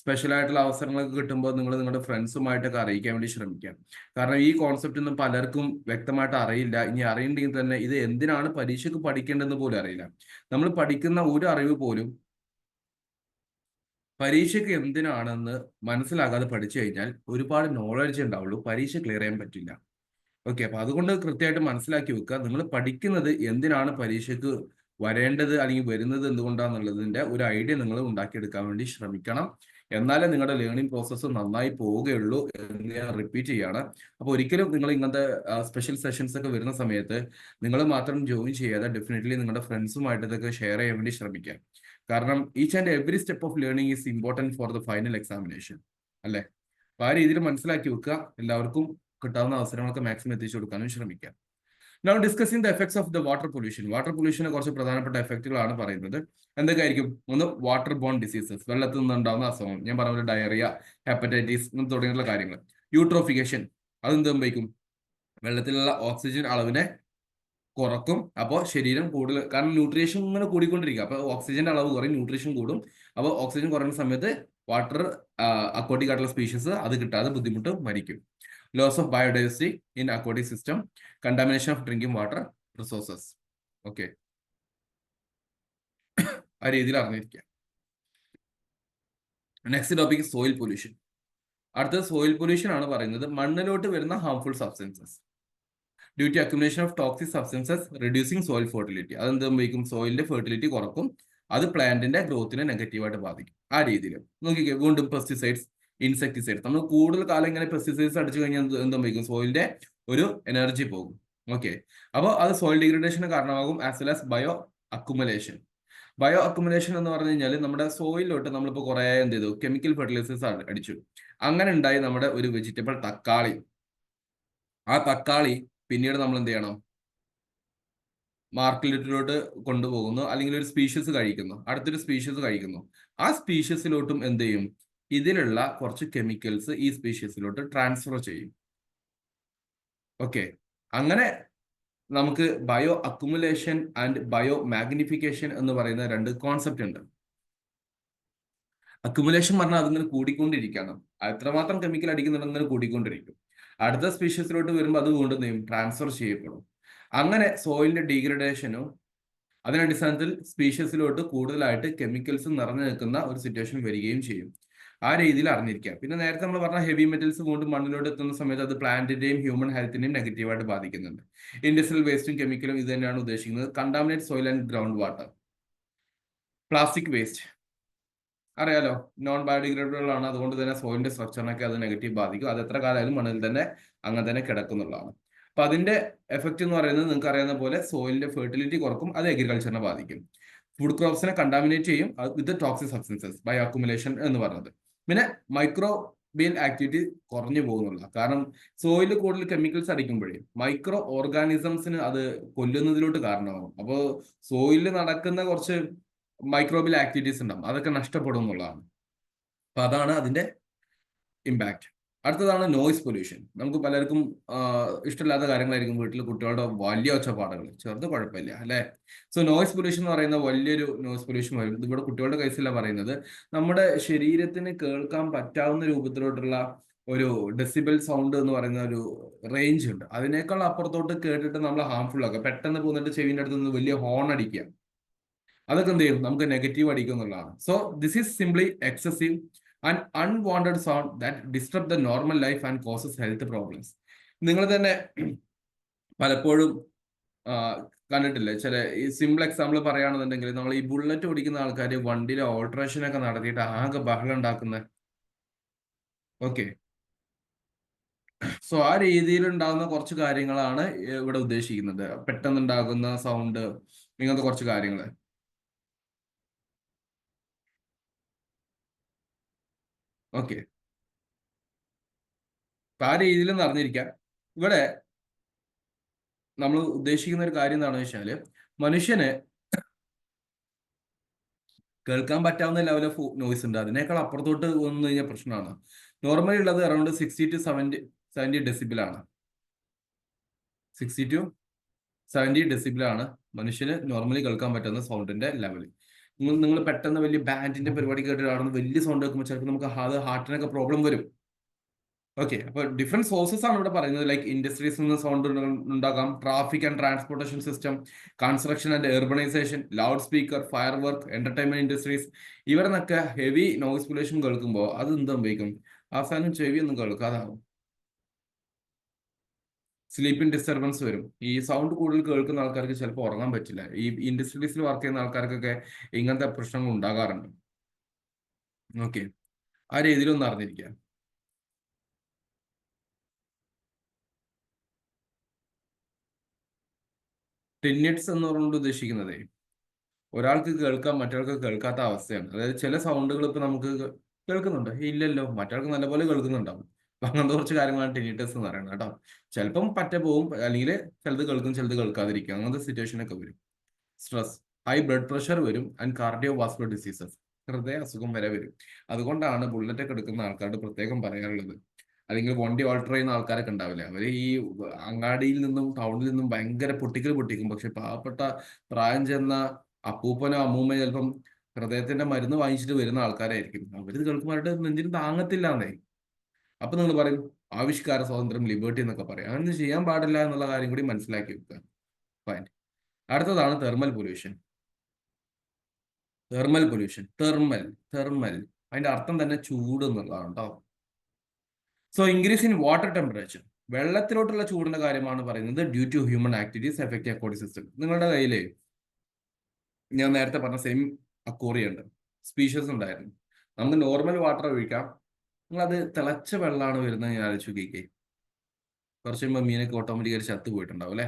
സ്പെഷ്യൽ ആയിട്ടുള്ള അവസരങ്ങളൊക്കെ കിട്ടുമ്പോൾ നിങ്ങൾ നിങ്ങളുടെ ഫ്രണ്ട്സുമായിട്ടൊക്കെ അറിയിക്കാൻ വേണ്ടി ശ്രമിക്കാം. കാരണം ഈ കോൺസെപ്റ്റ് ഒന്നും പലർക്കും വ്യക്തമായിട്ട് അറിയില്ല. ഇനി അറിയണ്ടെങ്കിൽ തന്നെ ഇത് എന്തിനാണ് പരീക്ഷയ്ക്ക് പഠിക്കേണ്ടതെന്ന് പോലും അറിയില്ല. നമ്മൾ പഠിക്കുന്ന ഒരു അറിവ് പോലും പരീക്ഷയ്ക്ക് എന്തിനാണെന്ന് മനസ്സിലാകാതെ പഠിച്ചു കഴിഞ്ഞാൽ ഒരുപാട് നോളജ് ഉണ്ടാവുള്ളൂ, പരീക്ഷ ക്ലിയർ ചെയ്യാൻ പറ്റില്ല. ഓക്കെ, അപ്പൊ അതുകൊണ്ട് കൃത്യമായിട്ട് മനസ്സിലാക്കി വെക്കുക. നിങ്ങൾ പഠിക്കുന്നത് എന്തിനാണ്, പരീക്ഷയ്ക്ക് വരേണ്ടത് അല്ലെങ്കിൽ വരുന്നത് എന്തുകൊണ്ടാന്നുള്ളതിന്റെ ഒരു ഐഡിയ നിങ്ങൾ ഉണ്ടാക്കിയെടുക്കാൻ വേണ്ടി ശ്രമിക്കണം. എന്നാലേ നിങ്ങളുടെ ലേണിംഗ് പ്രോസസ്സ് നന്നായി പോവുകയുള്ളൂ എന്ന് ഞാൻ റിപ്പീറ്റ് ചെയ്യാണ്. അപ്പൊ ഒരിക്കലും നിങ്ങൾ ഇങ്ങനത്തെ സ്പെഷ്യൽ സെഷൻസ് ഒക്കെ വരുന്ന സമയത്ത് നിങ്ങൾ മാത്രം ജോയിൻ ചെയ്യാതെ ഡെഫിനറ്റ്ലി നിങ്ങളുടെ ഫ്രണ്ട്സുമായിട്ട് ഇതൊക്കെ ഷെയർ ചെയ്യാൻ വേണ്ടി ശ്രമിക്കാം. കാരണം each and every step of learning is important for the final examination, അല്ലേ? അപ്പൊ ആ രീതിയിൽ മനസ്സിലാക്കി വെക്കുക. എല്ലാവർക്കും കിട്ടാവുന്ന അവസരങ്ങളൊക്കെ മാക്സിമം എത്തിച്ചു കൊടുക്കാനും ശ്രമിക്കാം. Now discussing the effects of the water pollution. Water പൊല്യൂഷനെ കുറച്ച് പ്രധാനപ്പെട്ട എഫക്റ്റുകളാണ് പറയുന്നത്. എന്തൊക്കെയായിരിക്കും? ഒന്ന്, വാട്ടർ ബോൺ ഡിസീസസ്, വെള്ളത്തിൽ നിന്നുണ്ടാകുന്ന അസുഖം. ഞാൻ പറഞ്ഞ ഡയറിയ, ഹെപ്പറ്റൈറ്റിസ് തുടങ്ങിയുള്ള കാര്യങ്ങൾ. യൂട്രോഫിക്കേഷൻ, അതെന്ത് സംഭവിക്കും? വെള്ളത്തിലുള്ള ഓക്സിജൻ അളവിനെ കുറക്കും. അപ്പോൾ ശരീരം കൂടുതൽ, കാരണം ന്യൂട്രീഷൻ ഇങ്ങനെ കൂടിക്കൊണ്ടിരിക്കുക, അപ്പോൾ ഓക്സിജന്റെ അളവ് കുറയും, ന്യൂട്രീഷൻ കൂടും. അപ്പോൾ ഓക്സിജൻ കുറയുന്ന സമയത്ത് വാട്ടർ, അക്വാട്ടിക് ആയിട്ടുള്ള സ്പീഷീസ് അത് കിട്ടാതെ ബുദ്ധിമുട്ട് മരിക്കും. Loss of biodiversity in aquatic system, contamination of drinking water resources. Okay, ആ രീതിയിൽ അറിഞ്ഞിരിക്കുക. Next topic soil pollution. അടുത്തത് സോയിൽ പൊല്യൂഷൻ ആണ് പറയുന്നത്. മണ്ണിലോട്ട് വരുന്ന harmful substances due to accumulation of toxic substances reducing soil fertility. അതെന്ത് സംഭവിക്കും? സോയിലിന്റെ ഫെർട്ടിലിറ്റി കുറക്കും. അത് പ്ലാന്റിന്റെ ഗ്രോത്തിനെ നെഗറ്റീവായിട്ട് ബാധിക്കും. ആ രീതിയിൽ നോക്കിക്കേ. വീണ്ടും പെസ്റ്റിസൈഡ്സ്, ഇൻസെക്ടിസൈഡ്സ്. നമ്മൾ കൂടുതൽ കാലം ഇങ്ങനെ പെസ്റ്റിസൈഡ്സ് അടിച്ചു കഴിഞ്ഞാൽ എന്ത് സംഭവിക്കും? സോയിലിന്റെ ഒരു എനർജി പോകും. ഓക്കെ, അപ്പോൾ അത് സോയിൽ ഡിഗ്രഡേഷന് കാരണമാകും. As well as bio accumulation. Bio accumulation എന്ന് പറഞ്ഞു കഴിഞ്ഞാൽ നമ്മുടെ സോയിലോട്ട് നമ്മളിപ്പോൾ കുറെ എന്ത് ചെയ്തു? കെമിക്കൽ ഫെർട്ടിലൈസേഴ്സ് അടിച്ചു. അങ്ങനെ ഉണ്ടായി നമ്മുടെ ഒരു വെജിറ്റബിൾ തക്കാളി. ആ തക്കാളി പിന്നീട് നമ്മൾ എന്ത് ചെയ്യണം? മാർക്കറ്റിലോട്ട് കൊണ്ടുപോകുന്നു, അല്ലെങ്കിൽ ഒരു സ്പീഷീസ് കഴിക്കുന്നു, അടുത്തൊരു സ്പീഷീസ് കഴിക്കുന്നു. ആ സ്പീഷീസിലോട്ടും എന്ത് ചെയ്യും? ഇതിലുള്ള കുറച്ച് കെമിക്കൽസ് ഈ സ്പീഷീസിലോട്ട് ട്രാൻസ്ഫർ ചെയ്യും. ഓക്കെ, അങ്ങനെ നമുക്ക് bio accumulation and bio magnification എന്ന് പറയുന്ന രണ്ട് കോൺസെപ്റ്റ് ഉണ്ട്. അക്കുമുലേഷൻ പറഞ്ഞാൽ അതിങ്ങനെ കൂടിക്കൊണ്ടിരിക്കുകയാണ്. എത്രമാത്രം കെമിക്കൽ അടിക്കുന്നുണ്ടെന്ന് കൂടിക്കൊണ്ടിരിക്കും. അടുത്ത സ്പീഷീസിലോട്ട് വരുമ്പോൾ അത് വീണ്ടും ട്രാൻസ്ഫർ ചെയ്യപ്പെടും. അങ്ങനെ സോയിലിന്റെ ഡീഗ്രഡേഷനും അതിനടിസ്ഥാനത്തിൽ സ്പീഷീസിലോട്ട് കൂടുതലായിട്ട് കെമിക്കൽസ് നിറഞ്ഞു നിൽക്കുന്ന ഒരു സിറ്റുവേഷൻ വരികയും ചെയ്യും. ആ രീതിയിൽ അറിഞ്ഞിരിക്കുക. പിന്നെ നേരത്തെ നമ്മൾ പറഞ്ഞ ഹെവി മെറ്റൽസ് വീണ്ടും മണ്ണിലോട്ട് എത്തുന്ന സമയത്ത് അത് പ്ലാന്റിന്റെയും ഹ്യൂമൻ ഹെൽത്തിനെയും നെഗറ്റീവായിട്ട് ബാധിക്കുന്നുണ്ട്. ഇൻഡസ്ട്രിയൽ വേസ്റ്റും കെമിക്കലും ഇത് തന്നെയാണ് ഉദ്ദേശിക്കുന്നത്. Contaminate soil and ground water. Plastic waste അറിയാലോ, നോൺ ബയോഡിഗ്രേഡബിൾ ആണ്. അതുകൊണ്ട് തന്നെ സോയിലിന്റെ സ്ട്രക്ചറിനൊക്കെ അത് നെഗറ്റീവ് ബാധിക്കും. അത് എത്ര കാലമായാലും മണ്ണിൽ തന്നെ അങ്ങനെ തന്നെ കിടക്കുന്നുള്ളതാണ്. അപ്പൊ അതിന്റെ എഫക്റ്റ് എന്ന് പറയുന്നത് നിങ്ങൾക്ക് അറിയാവുന്ന പോലെ സോയിലിന്റെ ഫെർട്ടിലിറ്റി കുറക്കും. അത് അഗ്രികൾച്ചറിനെ ബാധിക്കും. ഫുഡ് ക്രോപ്സിനെ കണ്ടാമിനേറ്റ് ചെയ്യും വിത്ത് ടോക്സിക് സബ്സ്റ്റൻസസ് ബൈ അക്കുമുലേഷൻ എന്ന് പറയുന്നത്. പിന്നെ മൈക്രോബിയൽ ആക്ടിവിറ്റി കുറഞ്ഞു പോകുന്നുള്ള കാരണം സോയിലിൽ കൂടുതൽ കെമിക്കൽസ് അടിക്കുമ്പോഴേ മൈക്രോ ഓർഗാനിസംസിന് അത് കൊല്ലുന്നതിലോട്ട് കാരണമാകും. അപ്പോൾ സോയിലിൽ നടക്കുന്ന കുറച്ച് മൈക്രോബിയൽ ആക്ടിവിറ്റീസ് ഉണ്ടാവും, അതൊക്കെ നഷ്ടപ്പെടും എന്നുള്ളതാണ്. അപ്പൊ അതാണ് അതിന്റെ ഇമ്പാക്ട്. അടുത്തതാണ് നോയിസ് പൊല്യൂഷൻ. നമുക്ക് പലർക്കും ഇഷ്ടമില്ലാത്ത കാര്യങ്ങളായിരിക്കും വീട്ടിൽ കുട്ടികളുടെ വലിയ ഒച്ചപ്പാടുകൾ. ചെറുത് കുഴപ്പമില്ല അല്ലെ. സോ നോയിസ് പൊല്യൂഷൻ എന്ന് പറയുന്ന വലിയൊരു നോയിസ് പൊല്യൂഷൻ വരും. ഇതിവിടെ കുട്ടികളുടെ കേസിലാണ് പറയുന്നത്. നമ്മുടെ ശരീരത്തിന് കേൾക്കാൻ പറ്റാവുന്ന രൂപത്തിലോട്ടുള്ള ഒരു ഡെസിബൽ സൗണ്ട് എന്ന് പറയുന്ന ഒരു റേഞ്ച് ഉണ്ട്. അതിനേക്കാൾ അപ്പുറത്തോട്ട് കേട്ടിട്ട് നമ്മൾ ഹാർംഫുൾ ആക്കുക. പെട്ടെന്ന് പോന്നിട്ട് ചെവിന്റെ അടുത്ത് നിന്ന് വലിയ ഹോൺ അടിക്കുക, അതൊക്കെ എന്ത് ചെയ്യും, നമുക്ക് നെഗറ്റീവ് അടിക്കും എന്നുള്ളതാണ്. So this is simply excessive and unwanted sound that disturb the normal life and causes health problems. നിങ്ങൾ തന്നെ പലപ്പോഴും കണ്ടിട്ടില്ലേ, ചില ഈ സിമ്പിൾ എക്സാമ്പിൾ പറയുകയാണെന്നുണ്ടെങ്കിൽ നമ്മൾ ഈ ബുള്ളറ്റ് ഓടിക്കുന്ന ആൾക്കാർ വണ്ടിയിലെ ഓൾട്രേഷൻ ഒക്കെ നടത്തിയിട്ട് ആകെ ബഹളം ഉണ്ടാക്കുന്നത്. ഓക്കെ, സോ ആ രീതിയിൽ ഉണ്ടാകുന്ന കുറച്ച് കാര്യങ്ങളാണ് ഇവിടെ ഉദ്ദേശിക്കുന്നത്. പെട്ടെന്ന് ഉണ്ടാകുന്ന സൗണ്ട്, ഇങ്ങനത്തെ കുറച്ച് കാര്യങ്ങൾ. ഓക്കെ, ആ രീതിയിൽ അറിഞ്ഞിരിക്കാം. ഇവിടെ നമ്മൾ ഉദ്ദേശിക്കുന്ന ഒരു കാര്യം എന്താണെന്ന് വെച്ചാൽ മനുഷ്യന് കേൾക്കാൻ പറ്റാവുന്ന ലെവൽ ഓഫ് നോയ്സ് ഉണ്ട്. അതിനേക്കാൾ അപ്പുറത്തോട്ട് വന്നു കഴിഞ്ഞാൽ പ്രശ്നമാണ്. നോർമലി ഉള്ളത് അറൌണ്ട് 60 to 70 ഡെസിബിളാണ്. 60 to 70 ഡെസിബിളാണ് മനുഷ്യന് നോർമലി കേൾക്കാൻ പറ്റുന്ന സൗണ്ടിന്റെ ലെവൽ. നിങ്ങൾ പെട്ടെന്ന് വലിയ ബാൻഡിന്റെ പരിപാടി കേട്ടിട്ടാണെന്ന് വലിയ സൗണ്ട് കേൾക്കുമ്പോൾ ചിലപ്പോൾ നമുക്ക് ഹാർട്ടിനൊക്കെ പ്രോബ്ലം വരും. ഓക്കെ, അപ്പൊ ഡിഫറെന്റ് സോഴ്സസ് ആണ് ഇവിടെ പറയുന്നത്. ലൈക്ക് ഇൻഡസ്ട്രീസിൽ നിന്ന് സൗണ്ട് ഉണ്ടാകാം, traffic and transportation system, construction and urbanisation, loudspeaker, firework, entertainment industries. ഇവരെന്നൊക്കെ ഹെവി നോയിസ് പൊല്യൂഷൻ കേൾക്കുമ്പോൾ അത് എന്ത് സംഭവിക്കും, അവസാനം ചെവി ഒന്നും കേൾക്കാതാവും. സ്ലീപ്പിംഗ് ഡിസ്റ്റർബൻസ് വരും. ഈ സൗണ്ട് കൂടുതൽ കേൾക്കുന്ന ആൾക്കാർക്ക് ചിലപ്പോൾ ഉറങ്ങാൻ പറ്റില്ല. ഈ ഇൻഡസ്ട്രീസിൽ വർക്ക് ചെയ്യുന്ന ആൾക്കാർക്കൊക്കെ ഇങ്ങനത്തെ പ്രശ്നങ്ങൾ ഉണ്ടാകാറുണ്ട്. ഓക്കെ, ആ രീതിയിലൊന്നും അറിഞ്ഞിരിക്കുക. ടിന്നിറ്റ്സ് എന്ന് പറഞ്ഞുകൊണ്ട് ഉദ്ദേശിക്കുന്നത് ഒരാൾക്ക് കേൾക്കാം മറ്റൊരാൾക്ക് കേൾക്കാത്ത അവസ്ഥയാണ്. അതായത് ചില സൗണ്ടുകൾ ഇപ്പൊ നമുക്ക് കേൾക്കുന്നുണ്ട്, ഇല്ലല്ലോ, മറ്റൊരാൾക്ക് നല്ലപോലെ കേൾക്കുന്നുണ്ടാവും. അപ്പൊ അങ്ങനത്തെ കുറച്ച് കാര്യങ്ങളാണ് ടിനിറ്റസ് എന്ന് പറയുന്നത് കേട്ടോ. ചിലപ്പം പറ്റ പോവും, അല്ലെങ്കിൽ ചിലത് കേൾക്കും ചിലത് കേൾക്കാതിരിക്കും, അങ്ങനത്തെ സിറ്റുവേഷൻ ഒക്കെ വരും. സ്ട്രെസ്, ഹൈ ബ്ലഡ് പ്രഷർ വരും ആൻഡ് കാർഡിയോ വാസ്കുലർ ഡിസീസസ്, ഹൃദയ അസുഖം വരെ വരും. അതുകൊണ്ടാണ് ബുള്ളറ്റ് ഒക്കെ എടുക്കുന്ന ആൾക്കാരോട് പ്രത്യേകം പറയാനുള്ളത്. അല്ലെങ്കിൽ വണ്ടി ഓൾട്ടർ ചെയ്യുന്ന ആൾക്കാരൊക്കെ ഉണ്ടാവില്ലേ, അവര് ഈ അങ്ങാടിയിൽ നിന്നും ടൗണിൽ നിന്നും ഭയങ്കര പൊട്ടിക്കും. പക്ഷെ പാവപ്പെട്ട പ്രായം ചെന്ന അപ്പൂപ്പനോ അമ്മൂമ്മയോ ചിലപ്പം ഹൃദയത്തിന്റെ മരുന്ന് വാങ്ങിച്ചിട്ട് വരുന്ന ആൾക്കാരായിരിക്കും. അവര് കേൾക്കുമ്പോഴായിട്ട് നെഞ്ചിന് താങ്ങത്തില്ലാന്നേ. അപ്പൊ നിങ്ങൾ പറയും ആവിഷ്കാര സ്വാതന്ത്ര്യം, ലിബർട്ടി എന്നൊക്കെ പറയും. അങ്ങനെ ചെയ്യാൻ പാടില്ല എന്നുള്ള കാര്യം കൂടി മനസ്സിലാക്കി വെക്കുക. ഫൈൻ. അടുത്തതാണ് തെർമൽ പൊല്യൂഷൻ. തെർമൽ അതിന്റെ അർത്ഥം തന്നെ ചൂട് എന്നുള്ളതാണ് കേട്ടോ. So increase in water temperature, വെള്ളത്തിലോട്ടുള്ള ചൂടിന്റെ കാര്യമാണ് പറയുന്നത്. Due to human activities effect aquatic system. നിങ്ങളുടെ കയ്യില് ഞാൻ നേരത്തെ പറഞ്ഞ സെയിം അക്വേറിയം ഉണ്ട്, സ്പീഷ്യസ് ഉണ്ടായിരുന്നു. നമുക്ക് നോർമൽ വാട്ടർ ഒഴിക്കാം, നിങ്ങൾ അത് തിളച്ച വെള്ളമാണ് വരുന്നത് ഞാൻ ആലോചിച്ച് നോക്കിക്കേ, കുറച്ച് കഴിയുമ്പോൾ മീനൊക്കെ ഓട്ടോമാറ്റിക്കായി ചത്തു പോയിട്ടുണ്ടാവും അല്ലെ.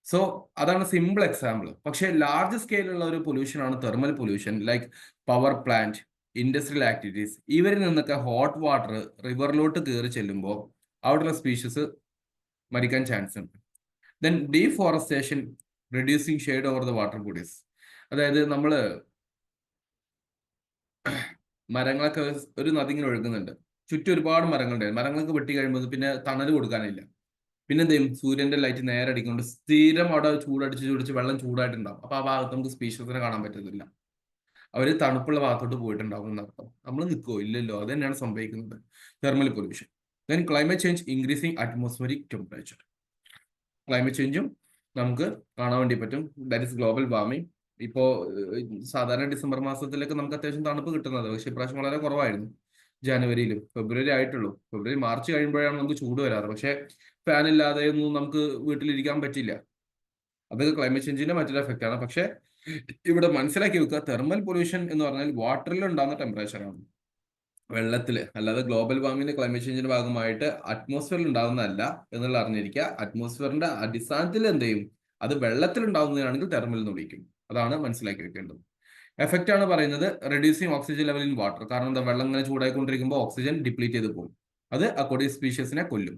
സോ അതാണ് സിമ്പിൾ എക്സാമ്പിൾ. പക്ഷെ ലാർജ് സ്കെയിലുള്ള ഒരു പൊല്യൂഷൻ ആണ് thermal pollution. Like power plant, industrial activities. ഇവരിൽ നിന്നൊക്കെ ഹോട്ട് വാട്ടർ റിവറിലോട്ട് കയറി ചെല്ലുമ്പോൾ അവിടെയുള്ള സ്പീഷീസ് മരിക്കാൻ ചാൻസ് ഉണ്ട്. Then deforestation, reducing shade over the water bodies. അതായത് നമ്മൾ മരങ്ങളൊക്കെ ഒരു നദി ഇങ്ങനെ ഒഴുകുന്നുണ്ട്. ചുറ്റും ഒരുപാട് മരങ്ങളുണ്ട്. മരങ്ങളൊക്കെ വെട്ടി കഴിയുമ്പോൾ പിന്നെ തണൽ കൊടുക്കാനില്ല. പിന്നെ എന്ത് ചെയ്യും? സൂര്യന്റെ ലൈറ്റ് നേരെ അടിക്കുന്നുണ്ട്. സ്ഥിരം അവിടെ ചൂടടിച്ച് ചൂടിച്ച് വെള്ളം ചൂടായിട്ടുണ്ടാവും. അപ്പൊ ആ ഭാഗത്ത് നമുക്ക് സ്പീഷീസിനെ കാണാൻ പറ്റുന്നില്ല. അവര് തണുപ്പുള്ള ഭാഗത്തോട്ട് പോയിട്ടുണ്ടാകും എന്നർത്ഥം. നമ്മൾ നിൽക്കുമോ? ഇല്ലല്ലോ. അത് തന്നെയാണ് സംഭവിക്കുന്നത്. Thermal pollution. Then climate change increasing atmospheric temperature. Climate ചേഞ്ചും നമുക്ക് കാണാൻ വേണ്ടി പറ്റും. That is global warming. ഇപ്പോ സാധാരണ ഡിസംബർ മാസത്തിലൊക്കെ നമുക്ക് അത്യാവശ്യം തണുപ്പ് കിട്ടുന്നത്. പക്ഷേ ഇപ്രാവശ്യം വളരെ കുറവായിരുന്നു. ജനുവരിയിലും ഫെബ്രുവരി ആയിട്ടുള്ളൂ. ഫെബ്രുവരി മാർച്ച് കഴിയുമ്പോഴാണ് നമുക്ക് ചൂട് വരാറ്. പക്ഷേ ഫാൻ ഇല്ലാതെ ഒന്നും നമുക്ക് വീട്ടിലിരിക്കാൻ പറ്റില്ല. അതൊക്കെ ക്ലൈമറ്റ് ചേഞ്ചിന്റെ മറ്റൊരു എഫക്റ്റ് ആണ്. പക്ഷേ ഇവിടെ മനസ്സിലാക്കി വെക്കുക, തെർമൽ പൊല്യൂഷൻ എന്ന് പറഞ്ഞാൽ വാട്ടറിൽ ഉണ്ടാകുന്ന ടെമ്പറേച്ചർ ആണ്. വെള്ളത്തിൽ, അല്ലാതെ ഗ്ലോബൽ വാർമിംഗിന്റെ ക്ലൈമറ്റ് ചേഞ്ചിന്റെ ഭാഗമായിട്ട് അറ്റ്മോസ്ഫിയറിൽ ഉണ്ടാകുന്നതല്ല എന്നുള്ള അറിഞ്ഞിരിക്കുക. അറ്റ്മോസ്ഫിയറിന്റെ അടിസ്ഥാനത്തിൽ എന്ത് ചെയ്യും? അത് വെള്ളത്തിൽ ഉണ്ടാകുന്നതാണെങ്കിൽ തെർമൽ എന്ന് വിളിക്കും. അതാണ് മനസ്സിലാക്കി വെക്കേണ്ടത്. എഫക്റ്റ് ആണ് പറയുന്നത് reducing oxygen level in water. കാരണം എന്താ? വെള്ളം ഇങ്ങനെ ചൂടായിക്കൊണ്ടിരിക്കുമ്പോൾ ഓക്സിജൻ ഡിപ്ലീറ്റ് ചെയ്ത് പോകും. അത് അക്വാട്ടിക് സ്പീഷീസിനെ കൊല്ലും.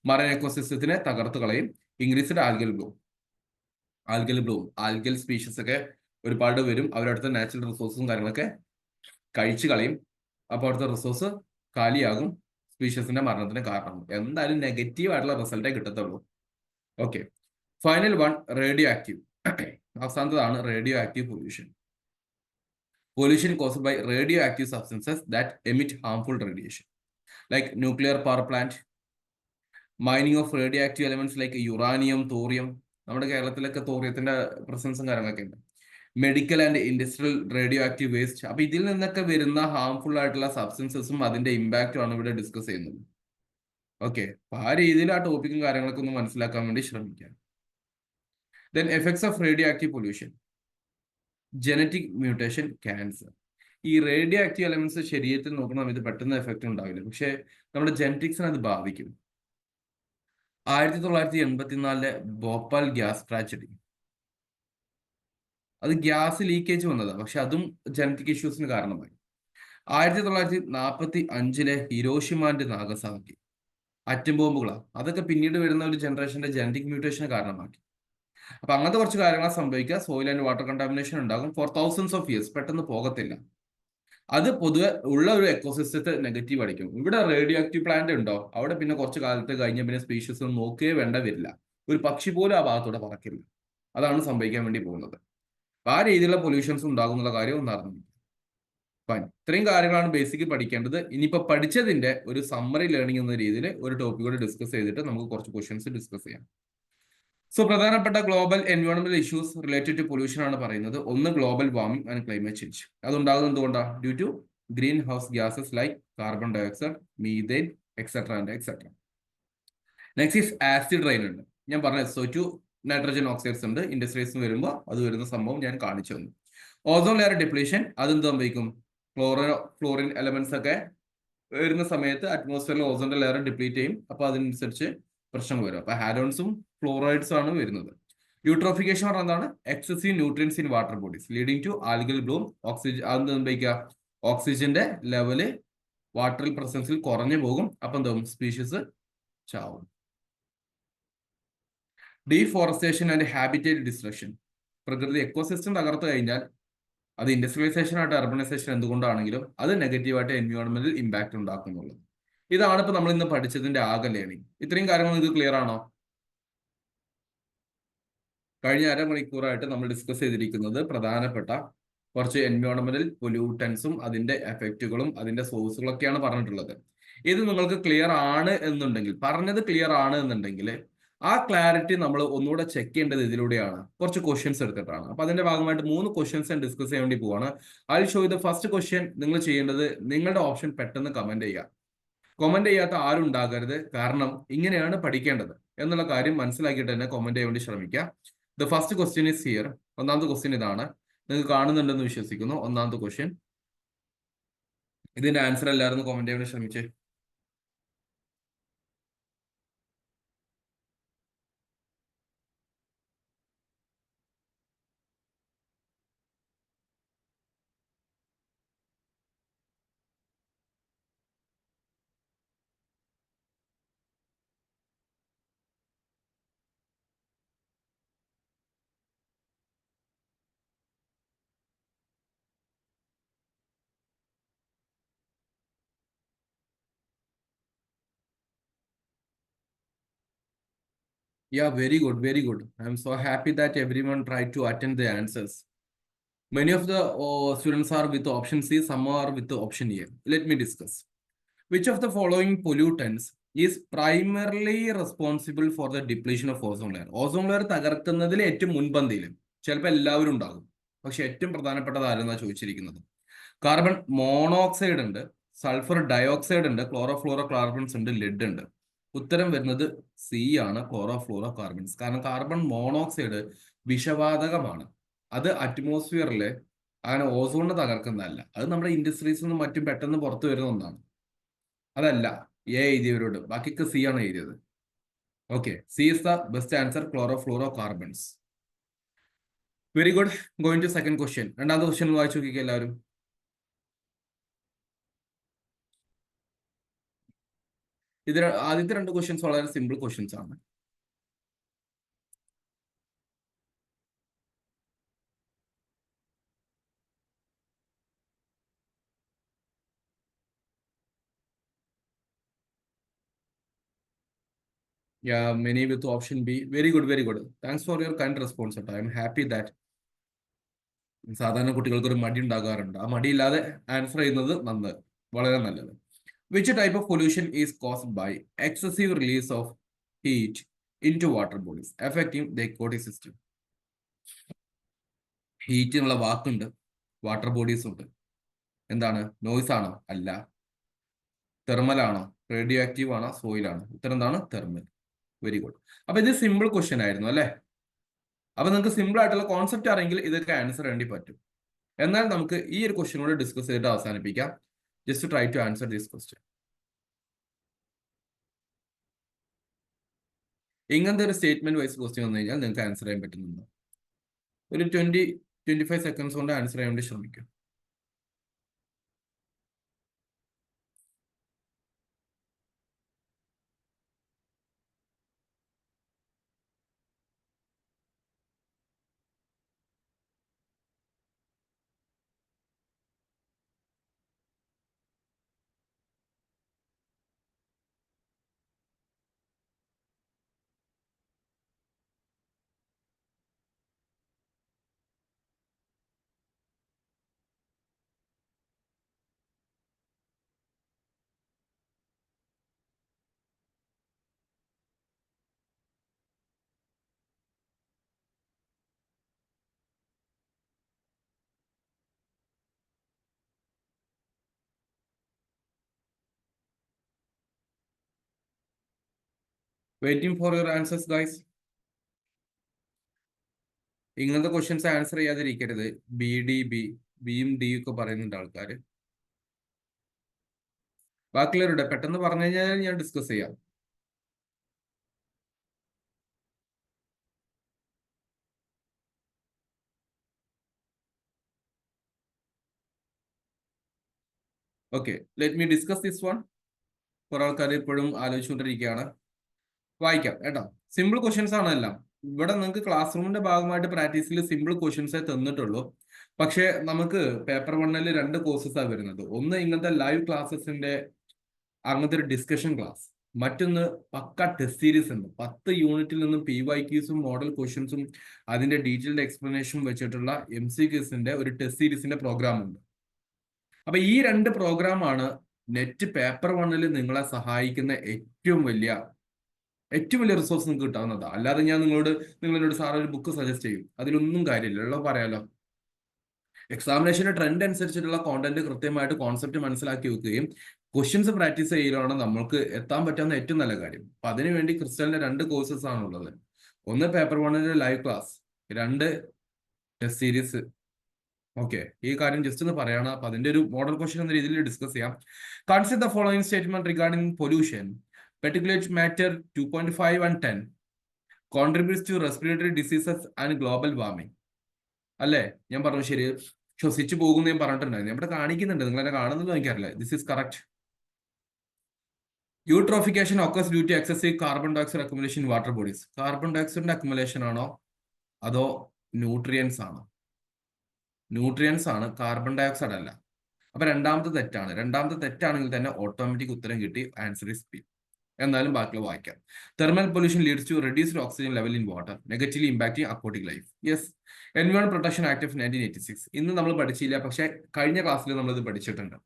മറൈൻ എക്കോസിസ്റ്റത്തിനെ തകർത്ത് കളയും. Increased algal Bloom. Algal species ഒക്കെ ഒരുപാട് വരും. അവരടുത്ത നാച്ചുറൽ റിസോഴ്സും കാര്യങ്ങളൊക്കെ കഴിച്ചു കളയും. അപ്പോൾ അവിടുത്തെ റിസോഴ്സ് കാലിയാകും. സ്പീഷീസിന്റെ മരണത്തിന് കാരണം. എന്തായാലും നെഗറ്റീവ് ആയിട്ടുള്ള റിസൾട്ടേ കിട്ടത്തുള്ളൂ. Okay, final one, radioactive. അവസാനത്തതാണ് radioactive pollution. Pollution caused by radioactive substances that emit harmful radiation, like nuclear power plant, mining of radioactive elements like uranium, thorium. നമ്മുടെ കേരളത്തിലൊക്കെ തോറിയത്തിന്റെ പ്രസൻസും കാര്യങ്ങളൊക്കെ ഉണ്ട്. Medical and industrial radio active waste. അപ്പൊ ഇതിൽ നിന്നൊക്കെ വരുന്ന harmful ആയിട്ടുള്ള സബ്സ്റ്റൻസസും അതിന്റെ ഇമ്പാക്റ്റും ആണ് ഇവിടെ ഡിസ്കസ് ചെയ്യുന്നത്. ഓക്കെ, അപ്പൊ ആ രീതിയിൽ ആ ടോപ്പിക്കും കാര്യങ്ങളൊക്കെ ഒന്ന് മനസ്സിലാക്കാൻ വേണ്ടി ശ്രമിക്കാം. Then effects of radio active pollution. Genetic mutation, cancer. ഈ റേഡിയോ ആക്റ്റീവ് എലമെന്റ്സ് ശരീരത്തിൽ നോക്കുന്ന സമയത്ത് പെട്ടെന്ന് എഫക്റ്റ് ഉണ്ടാവില്ല, പക്ഷെ നമ്മുടെ ജനറ്റിക്സിനെ അത് ബാധിക്കും. 1984 ഭോപ്പാൽ ഗ്യാസ് ട്രാജഡി. അത് ഗ്യാസ് ലീക്കേജ് വന്നതാണ്, പക്ഷെ അതും ജനറ്റിക് ഇഷ്യൂസിന് കാരണമായി. 1945 ഹിരോഷിമ ആൻഡ് നാഗസാക്കി. അറ്റം ബോംബുകളാണ്. അതൊക്കെ പിന്നീട് വരുന്ന ഒരു ജനറേഷന്റെ ജനറ്റിക് മ്യൂട്ടേഷന് കാരണമാക്കി. അപ്പൊ അങ്ങനത്തെ കുറച്ച് കാര്യങ്ങൾ സംഭവിക്കുക. സോയിൽ ആൻഡ് വാട്ടർ കണ്ടാമിനേഷൻ ഉണ്ടാകും ഫോർ തൗസൻഡ്സ് ഓഫ് ഇയേഴ്സ്. പെട്ടെന്ന് പോകത്തില്ല. അത് പൊതുവെ ഉള്ള ഒരു എക്കോസിസ്റ്റത്തെ നെഗറ്റീവ് അടിക്കും. ഇവിടെ റേഡിയോ ആക്റ്റീവ് പ്ലാന്റ് ഉണ്ടോ, അവിടെ പിന്നെ കുറച്ച് കാലത്ത് കഴിഞ്ഞ പിന്നെ സ്പീഷീസ് ഒന്നും നോക്കുകയേ വേണ്ട വരില്ല. ഒരു പക്ഷി പോലും ആ ഭാഗത്തൂടെ പറക്കില്ല. അതാണ് സംഭവിക്കാൻ വേണ്ടി പോകുന്നത്. അപ്പൊ ആ രീതിയിലുള്ള പൊല്യൂഷൻസ് ഉണ്ടാകുന്നുള്ള കാര്യം ഒന്ന് അറിഞ്ഞു. ഫൈൻ, ഇത്രയും കാര്യങ്ങളാണ് ബേസിക് പഠിക്കേണ്ടത്. ഇനിയിപ്പോ പഠിച്ചതിന്റെ ഒരു സമ്മറി ലേണിംഗ് എന്ന രീതിയിൽ ഒരു ടോപ്പിക് കൂടെ ഡിസ്കസ് ചെയ്തിട്ട് നമുക്ക് കുറച്ച് ക്വസ്റ്റ്യൻസ് ഡിസ്കസ് ചെയ്യാം. സോ പ്രധാനപ്പെട്ട ഗ്ലോബൽ എൻവയോൺമെന്റൽ ഇഷ്യൂസ് റിലേറ്റഡ് ടു പൊല്യൂഷൻ ആണ് പറയുന്നത്. ഒന്ന് global warming and climate change. അതുണ്ടാകുന്നത് എന്തുകൊണ്ടാണ്? Due to greenhouse gases like carbon dioxide, methane, etcetera and etcetera. Next is acid rain ഉണ്ട്. ഞാൻ പറഞ്ഞ SO2 നൈട്രജൻ ഓക്സൈഡ്സ് ഉണ്ട്. ഇൻഡസ്ട്രീസ് വരുമ്പോൾ അത് വരുന്ന സംഭവം ഞാൻ കാണിച്ചു തന്നു. ഓസോൺ ലെയർ ഡിപ്ലീഷൻ, അതെന്ത് സംഭവിക്കും? ഫ്ലോറിൻ എലമെന്റ്സ് ഒക്കെ വരുന്ന സമയത്ത് അറ്റ്മോസ്ഫിയറിൽ ഓസോണിന്റെ ലെയർ ഡിപ്ലീറ്റ് ചെയ്യും. അപ്പൊ അതിനനുസരിച്ച് പ്രശ്നം വരും. അപ്പൊ ഹാലോൺസും ഫ്ലോറൈഡ്സും ആണ് വരുന്നത്. യൂട്രോഫിക്കേഷൻ പറഞ്ഞാൽ എന്താണ്? Excessive nutrients in water bodies leading to algal bloom. Oxygen അത് സംഭവിക്കുക, ഓക്സിജന്റെ ലെവല് വാട്ടറിൽ പ്രസൻസിൽ കുറഞ്ഞു പോകും. അപ്പൊ എന്താവും? സ്പീഷീസ് ചാവും. Deforestation and habitat destruction. പ്രകൃതി എക്കോസിസ്റ്റം തകർത്തു കഴിഞ്ഞാൽ അത് ഇൻഡസ്ട്രിയലൈസേഷൻ ആയിട്ട് അർബനൈസേഷൻ എന്തുകൊണ്ടാണെങ്കിലും അത് നെഗറ്റീവായിട്ട് എൻവയോൺമെന്റൽ ഇമ്പാക്ട് ഉണ്ടാക്കുന്നുള്ളത്. ഇതാണ് ഇപ്പൊ നമ്മൾ ഇന്ന് പഠിച്ചതിന്റെ ആകെ ലേണിംഗ്. ഇത്രയും കാര്യങ്ങൾ നിങ്ങൾക്ക് ക്ലിയർ ആണോ? കഴിഞ്ഞ അരമണിക്കൂറായിട്ട് നമ്മൾ ഡിസ്കസ് ചെയ്തിരിക്കുന്നത് പ്രധാനപ്പെട്ട കുറച്ച് എൻവയോൺമെന്റൽ പൊല്യൂട്ടൻസും അതിന്റെ എഫക്റ്റുകളും അതിന്റെ സോഴ്സുകളൊക്കെയാണ് പറഞ്ഞിട്ടുള്ളത്. ഇത് നിങ്ങൾക്ക് ക്ലിയർ ആണ് എന്നുണ്ടെങ്കിൽ, പറഞ്ഞത് ക്ലിയർ ആണ് എന്നുണ്ടെങ്കിൽ ആ ക്ലാരിറ്റി നമ്മൾ ഒന്നുകൂടെ ചെക്ക് ചെയ്യേണ്ടത് ഇതിലൂടെയാണ്. കുറച്ച് ക്വസ്റ്റ്യൻസ് എടുത്തിട്ടാണ്. അപ്പൊ അതിന്റെ ഭാഗമായിട്ട് 3 ക്വസ്റ്റ്യൻസ് ഡിസ്കസ് ചെയ്യാൻ വേണ്ടി പോവാണ്. ഐ ഷോ ഇത് ഫസ്റ്റ് ക്വസ്റ്റ്യൻ. നിങ്ങൾ ചെയ്യേണ്ടത് നിങ്ങളുടെ ഓപ്ഷൻ പെട്ടെന്ന് കമന്റ് ചെയ്യുക. കമന്റ് ചെയ്യാത്ത ആരും ഉണ്ടാകരുത്. കാരണം ഇങ്ങനെയാണ് പഠിക്കേണ്ടത് എന്നുള്ള കാര്യം മനസ്സിലാക്കിയിട്ട് തന്നെ കമന്റ് ചെയ്യാൻ വേണ്ടി ശ്രമിക്കുക. The first question is here. ഒന്നാമത്തെ ക്വസ്റ്റ്യൻ ഇതാണ്. നിങ്ങൾക്ക് കാണുന്നുണ്ടെന്ന് വിശ്വസിക്കുന്നു. ഒന്നാമത്തെ ക്വസ്റ്റ്യൻ. ഇതിന്റെ ആൻസർ എല്ലാവരും കമന്റ് ചെയ്യാൻ വേണ്ടി ശ്രമിച്ചേ. Yeah, very good, very good. I'm so happy that everyone tried to attend the answers. Many of the students are with option C, some are with the option A. Let me discuss. Which of the following pollutants is primarily responsible for the depletion of ozone layer? Ozone layer തകർക്കുന്നതിൽ ഏറ്റവും മുൻപന്തിയിൽ ചിലപ്പോൾ എല്ലാവരും ഉണ്ടാകും, പക്ഷെ ഏറ്റവും പ്രധാനപ്പെട്ടത് ആരെന്നാ ചോദിച്ചിരിക്കുന്നത്. കാർബൺ മോണോക്സൈഡ് ഉണ്ട്, സൾഫർ ഡയോക്സൈഡ് ഉണ്ട്, ക്ലോറോഫ്ലോറോ കാർബൺസ് ഉണ്ട്, ലെഡ് ഉണ്ട്. ഉത്തരം വരുന്നത് സി ആണ്, ക്ലോറോഫ്ലോറോ കാർബൺസ്. കാരണം കാർബൺ മോണോക്സൈഡ് വിഷവാതകമാണ്. അത് അറ്റ്മോസ്ഫിയറിൽ അങ്ങനെ ഓസോണിനെ തകർക്കുന്നതല്ല. അത് നമ്മുടെ ഇൻഡസ്ട്രീസിൽ നിന്നും മറ്റും പെട്ടെന്ന് പുറത്തു വരുന്ന ഒന്നാണ്. അതല്ല എ എഴുതിയവരോട്, ബാക്കിയൊക്കെ സി ആണ് എഴുതിയത്. Okay, C is the best answer, chlorofluorocarbons. Very good. Going to second question. രണ്ടാമത്തെ ക്വസ്റ്റ്യൻ വായിച്ചു നോക്കിക്കുക എല്ലാവരും. ഇത് ആദ്യത്തെ രണ്ട് ക്വസ്റ്റ്യൻസ് വളരെ സിമ്പിൾ ക്വസ്റ്റ്യൻസ് ആണ്. Yeah, many with option B. Very good, very good. Thanks for your kind response. I am happy that സാധാരണ കുട്ടികൾക്ക് ഒരു മടി ഉണ്ടാകാറുണ്ട്. ആ മടിയില്ലാതെ ആൻസർ ചെയ്യുന്നത് വളരെ നല്ലത്. Which type of pollution is caused by excessive release of heat into water bodies affecting the aquatic system? Heat എന്നുള്ള വാക്കുണ്ട്, വാട്ടർ ബോഡീസ് ഉണ്ട്. എന്താണ്? നോയ്സ് ആണോ? അല്ല. തെർമൽ ആണോ? റേഡിയോ ആക്റ്റീവ് ആണോ? സോയിൽ ആണോ? ഉത്തരം എന്താണ്? തെർമൽ. Very good. അപ്പൊ ഇത് സിമ്പിൾ ക്വസ്റ്റ്യൻ ആയിരുന്നു അല്ലേ? അപ്പൊ നിങ്ങൾക്ക് സിമ്പിൾ ആയിട്ടുള്ള കോൺസെപ്റ്റ് അറിയെങ്കിൽ ഇതൊക്കെ ആൻസർ വേണ്ടി പറ്റും. എന്നാൽ നമുക്ക് ഈ ഒരു ക്വസ്റ്റ്യൻ കൂടെ ഡിസ്കസ് ചെയ്തിട്ട് അവസാനിപ്പിക്കാം. Just try to answer this question. ഇങ്ങനത്തെ ഒരു സ്റ്റേറ്റ്മെന്റ് വൈസ് ക്വസ്റ്റ്യൻ വന്നു കഴിഞ്ഞാൽ നിങ്ങൾക്ക് ആൻസർ ചെയ്യാൻ പറ്റുന്നുണ്ടോ? ഒരു 20-25 സെക്കൻഡ്സ് കൊണ്ട് ആൻസർ ചെയ്യാൻ വേണ്ടി ശ്രമിക്കും. Waiting for your answers guys. ഇങ്ങനത്തെ ക്വസ്റ്റ്യൻസ് ആൻസർ ചെയ്യാതിരിക്കരുത്. ബിയും ഡിയും ഒക്കെ പറയുന്നുണ്ട് ആൾക്കാർ. ബാക്കിയുള്ളവരുടെ പെട്ടെന്ന് പറഞ്ഞു കഴിഞ്ഞാൽ ഞാൻ ഡിസ്കസ് ചെയ്യാം. Okay, let me discuss this one. കുറെ ആൾക്കാർ ഇപ്പോഴും ആലോചിച്ചുകൊണ്ടിരിക്കുകയാണ്. വായിക്കാം കേട്ടോ. സിമ്പിൾ ക്വസ്റ്റ്യൻസ് ആണ് എല്ലാം. ഇവിടെ നിങ്ങൾക്ക് ക്ലാസ് റൂമിന്റെ ഭാഗമായിട്ട് പ്രാക്ടീസിൽ സിമ്പിൾ ക്വസ്റ്റ്യൻസേ തന്നിട്ടുള്ളൂ. പക്ഷെ നമുക്ക് പേപ്പർ 1 രണ്ട് കോഴ്സസാണ് വരുന്നത്. ഒന്ന് ഇങ്ങനത്തെ ലൈവ് ക്ലാസ്സസിന്റെ അങ്ങനത്തെ ഒരു ഡിസ്കഷൻ ക്ലാസ്, മറ്റൊന്ന് പക്ക ടെസ്റ്റ് സീരീസ് ഉണ്ട്. 10 യൂണിറ്റിൽ നിന്നും PYQസും മോഡൽ ക്വസ്റ്റ്യൻസും അതിന്റെ ഡീറ്റെയിൽഡ് എക്സ്പ്ലനേഷനും വെച്ചിട്ടുള്ള MCQസിന്റെ ഒരു ടെസ്റ്റ് സീരീസിന്റെ പ്രോഗ്രാം ഉണ്ട്. അപ്പൊ ഈ രണ്ട് പ്രോഗ്രാമാണ് നെറ്റ് പേപ്പർ 1 നിങ്ങളെ സഹായിക്കുന്ന ഏറ്റവും വലിയ റിസോഴ്സ് നിങ്ങൾക്ക് കിട്ടാവുന്നതാണ്. അല്ലാതെ ഞാൻ നിങ്ങളോട് സാർ ഒരു ബുക്ക് സജസ്റ്റ് ചെയ്യും, അതിലൊന്നും കാര്യമില്ല. ഉള്ളത് പറയാലോ. എക്സാമിനേഷന്റെ ട്രെൻഡ് അനുസരിച്ചിട്ടുള്ള കോണ്ടന്റ് കൃത്യമായിട്ട് കോൺസെപ്റ്റ് മനസ്സിലാക്കി വെക്കുകയും ക്വസ്റ്റ്യൻസ് പ്രാക്ടീസ് ചെയ്യുകയാണ് നമ്മൾക്ക് എത്താൻ പറ്റാവുന്ന ഏറ്റവും നല്ല കാര്യം. അപ്പൊ അതിനുവേണ്ടി ക്രിസ്റ്റലിന്റെ രണ്ട് കോഴ്സസ് ആണ് ഉള്ളത്. ഒന്ന് paper 1 live class, 2 test series. Okay, ഈ കാര്യം ജസ്റ്റ് ഒന്ന് പറയണം. അപ്പൊ അതിന്റെ ഒരു മോഡൽ ക്വസ്റ്റ്യൻ എന്ന രീതിയിൽ ഡിസ്കസ് ചെയ്യാം. Consider the following statement regarding pollution. Particulate matter 2.5 and 10 contributes to respiratory diseases and global warming. അല്ലേ? ഞാൻ പറഞ്ഞു ശരി. ശ്വസിച്ചു പോകുന്ന ഞാൻ പറഞ്ഞിട്ടുണ്ടായിരുന്നു. ഇവിടെ കാണിക്കുന്നുണ്ട്, നിങ്ങൾ എന്നെ കാണുന്നത് എനിക്കറിയില്ല. This is correct. Eutrophication occurs due to excessive carbon dioxide accumulation in water bodies. Carbon ഡയോക്സൈഡിന്റെ അക്യുമുലേഷൻ ആണോ അതോ ന്യൂട്രിയൻസ് ആണോ? ന്യൂട്രിയൻസ് ആണ്, കാർബൺ ഡയോക്സൈഡ് അല്ല. അപ്പൊ രണ്ടാമത്തെ തെറ്റാണ്. രണ്ടാമത്തെ തെറ്റാണെങ്കിൽ തന്നെ ഓട്ടോമാറ്റിക് ഉത്തരം കിട്ടി. Answer is B. എന്നാലും ബാക്കിയുള്ള വായിക്കാം. Thermal pollution leads to reduced oxygen level in water, negatively impacting aquatic life. Yes, environment protection act of 1986 ഇന്ന് നമ്മൾ പഠിച്ചില്ല, പക്ഷേ കഴിഞ്ഞ ക്ലാസ്സിൽ നമ്മൾ ഇത് പഠിച്ചിട്ടുണ്ട്.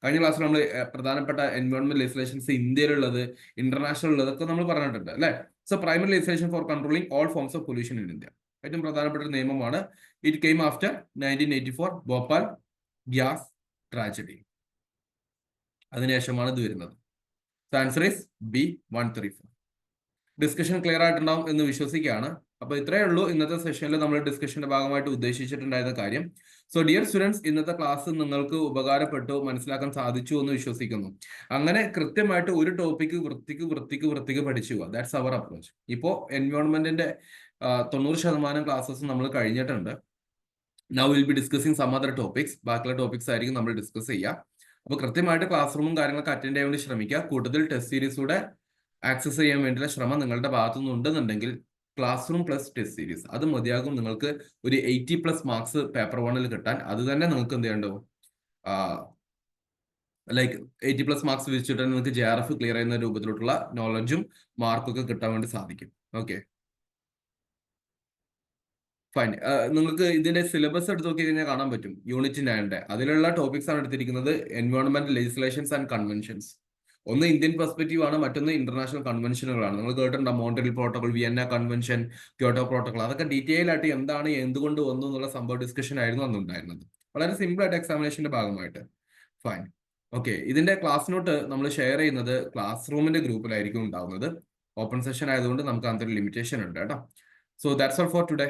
കഴിഞ്ഞ ക്ലാസ്സിൽ നമ്മൾ പ്രധാനപ്പെട്ട എൻവയോൺമെന്റ് ലെജിസ്ലേഷൻസ് ഇന്ത്യയിലുള്ളത്, ഇന്റർനാഷണൽ ഉള്ളതൊക്കെ നമ്മൾ പറഞ്ഞിട്ടുണ്ട് അല്ലെ. So primary legislation four controlling all forms of pollution in India, ഏറ്റവും പ്രധാനപ്പെട്ട ഒരു നിയമമാണ്. It came after 1984 Bhopal gas tragedy. അതിനുശേഷമാണ് ഇത് വരുന്നത്. Answer is B 134. Discussion clear ആയിട്ടുണ്ടാവും എന്ന് വിശ്വസിക്കുകയാണ്. അപ്പൊ ഇത്രയേ ഉള്ളൂ ഇന്നത്തെ സെഷനിൽ നമ്മൾ ഡിസ്കഷന്റെ ഭാഗമായിട്ട് ഉദ്ദേശിച്ചിട്ടുണ്ടായിരുന്ന കാര്യം. സോ ഡിയർ സ്റ്റുഡൻസ്, ഇന്നത്തെ ക്ലാസ് നിങ്ങൾക്ക് ഉപകാരപ്പെട്ടു, മനസ്സിലാക്കാൻ സാധിച്ചു എന്ന് വിശ്വസിക്കുന്നു. അങ്ങനെ കൃത്യമായിട്ട് ഒരു ടോപ്പിക്ക് വൃത്തിക്ക് പഠിച്ചു പോവുക. That's our approach. ഇപ്പോൾ എൻവയോൺമെന്റിന്റെ 90% ക്ലാസ്സസ് നമ്മൾ കഴിഞ്ഞിട്ടുണ്ട്. Now will be discussing some other topics. ബാക്കിയുള്ള ടോപ്പിക്സ് ആയിരിക്കും നമ്മൾ ഡിസ്കസ് ചെയ്യുക. അപ്പൊ കൃത്യമായിട്ട് ക്ലാസ് റൂമും കാര്യങ്ങളൊക്കെ അറ്റൻഡ് ചെയ്യാൻ വേണ്ടി ശ്രമിക്കുക. കൂട്ടത്തിൽ ടെസ്റ്റ് സീരീസൂടെ ആക്സസ് ചെയ്യാൻ വേണ്ടിയുള്ള ശ്രമം നിങ്ങളുടെ ഭാഗത്തുനിന്ന് ഉണ്ടെന്നുണ്ടെങ്കിൽ class room plus test series അത് മതിയാകും നിങ്ങൾക്ക് ഒരു 80+ മാർക്സ് പേപ്പർ 1 കിട്ടാൻ. അത് തന്നെ നിങ്ങൾക്ക് എന്ത് ചെയ്യണ്ടോ, ലൈക്ക് 80+ മാർക്സ് വെച്ചിട്ട് നിങ്ങൾക്ക് JRF ക്ലിയർ ചെയ്യുന്ന രൂപത്തിലോട്ടുള്ള നോളജും മാർക്കൊക്കെ കിട്ടാൻ വേണ്ടി സാധിക്കും. Okay fine. നിങ്ങൾക്ക് ഇതിന്റെ സിലബസ് എടുത്ത് നോക്കി കഴിഞ്ഞാൽ കാണാൻ പറ്റും. യൂണിറ്റ് 9 അതിലുള്ള ടോപ്പിക്സ് ആണ് എടുത്തിരിക്കുന്നത്. Environment legislations and conventions. ഒന്ന് ഇന്ത്യൻ പെർസ്പെക്റ്റീവ് ആണ്, മറ്റൊന്ന് ഇന്റർനാഷണൽ കൺവെൻഷനുകളാണ്. നിങ്ങൾ കേട്ടിട്ടുണ്ടോ Montreal protocol, Vienna convention, Kyoto protocol. അതൊക്കെ ഡീറ്റെയിൽ ആയിട്ട് എന്താണ്, എന്തുകൊണ്ട് വന്നു എന്നുള്ള സംഭവ ഡിസ്കഷൻ ആയിരുന്നു അന്നുണ്ടായിരുന്നത്. വളരെ സിമ്പിൾ ആയിട്ട് എക്സാമിനേഷന്റെ ഭാഗമായിട്ട്. ഫൈൻ. ഓക്കെ, ഇതിന്റെ ക്ലാസ് നോട്ട് നമ്മൾ ഷെയർ ചെയ്യുന്നത് ക്ലാസ് റൂമിന്റെ ഗ്രൂപ്പിലായിരിക്കും ഉണ്ടാവുന്നത്. ഓപ്പൺ സെഷൻ ആയതുകൊണ്ട് നമുക്ക് അങ്ങനത്തെ ഒരു ലിമിറ്റേഷൻ ഉണ്ട് കേട്ടോ. So that's all for today.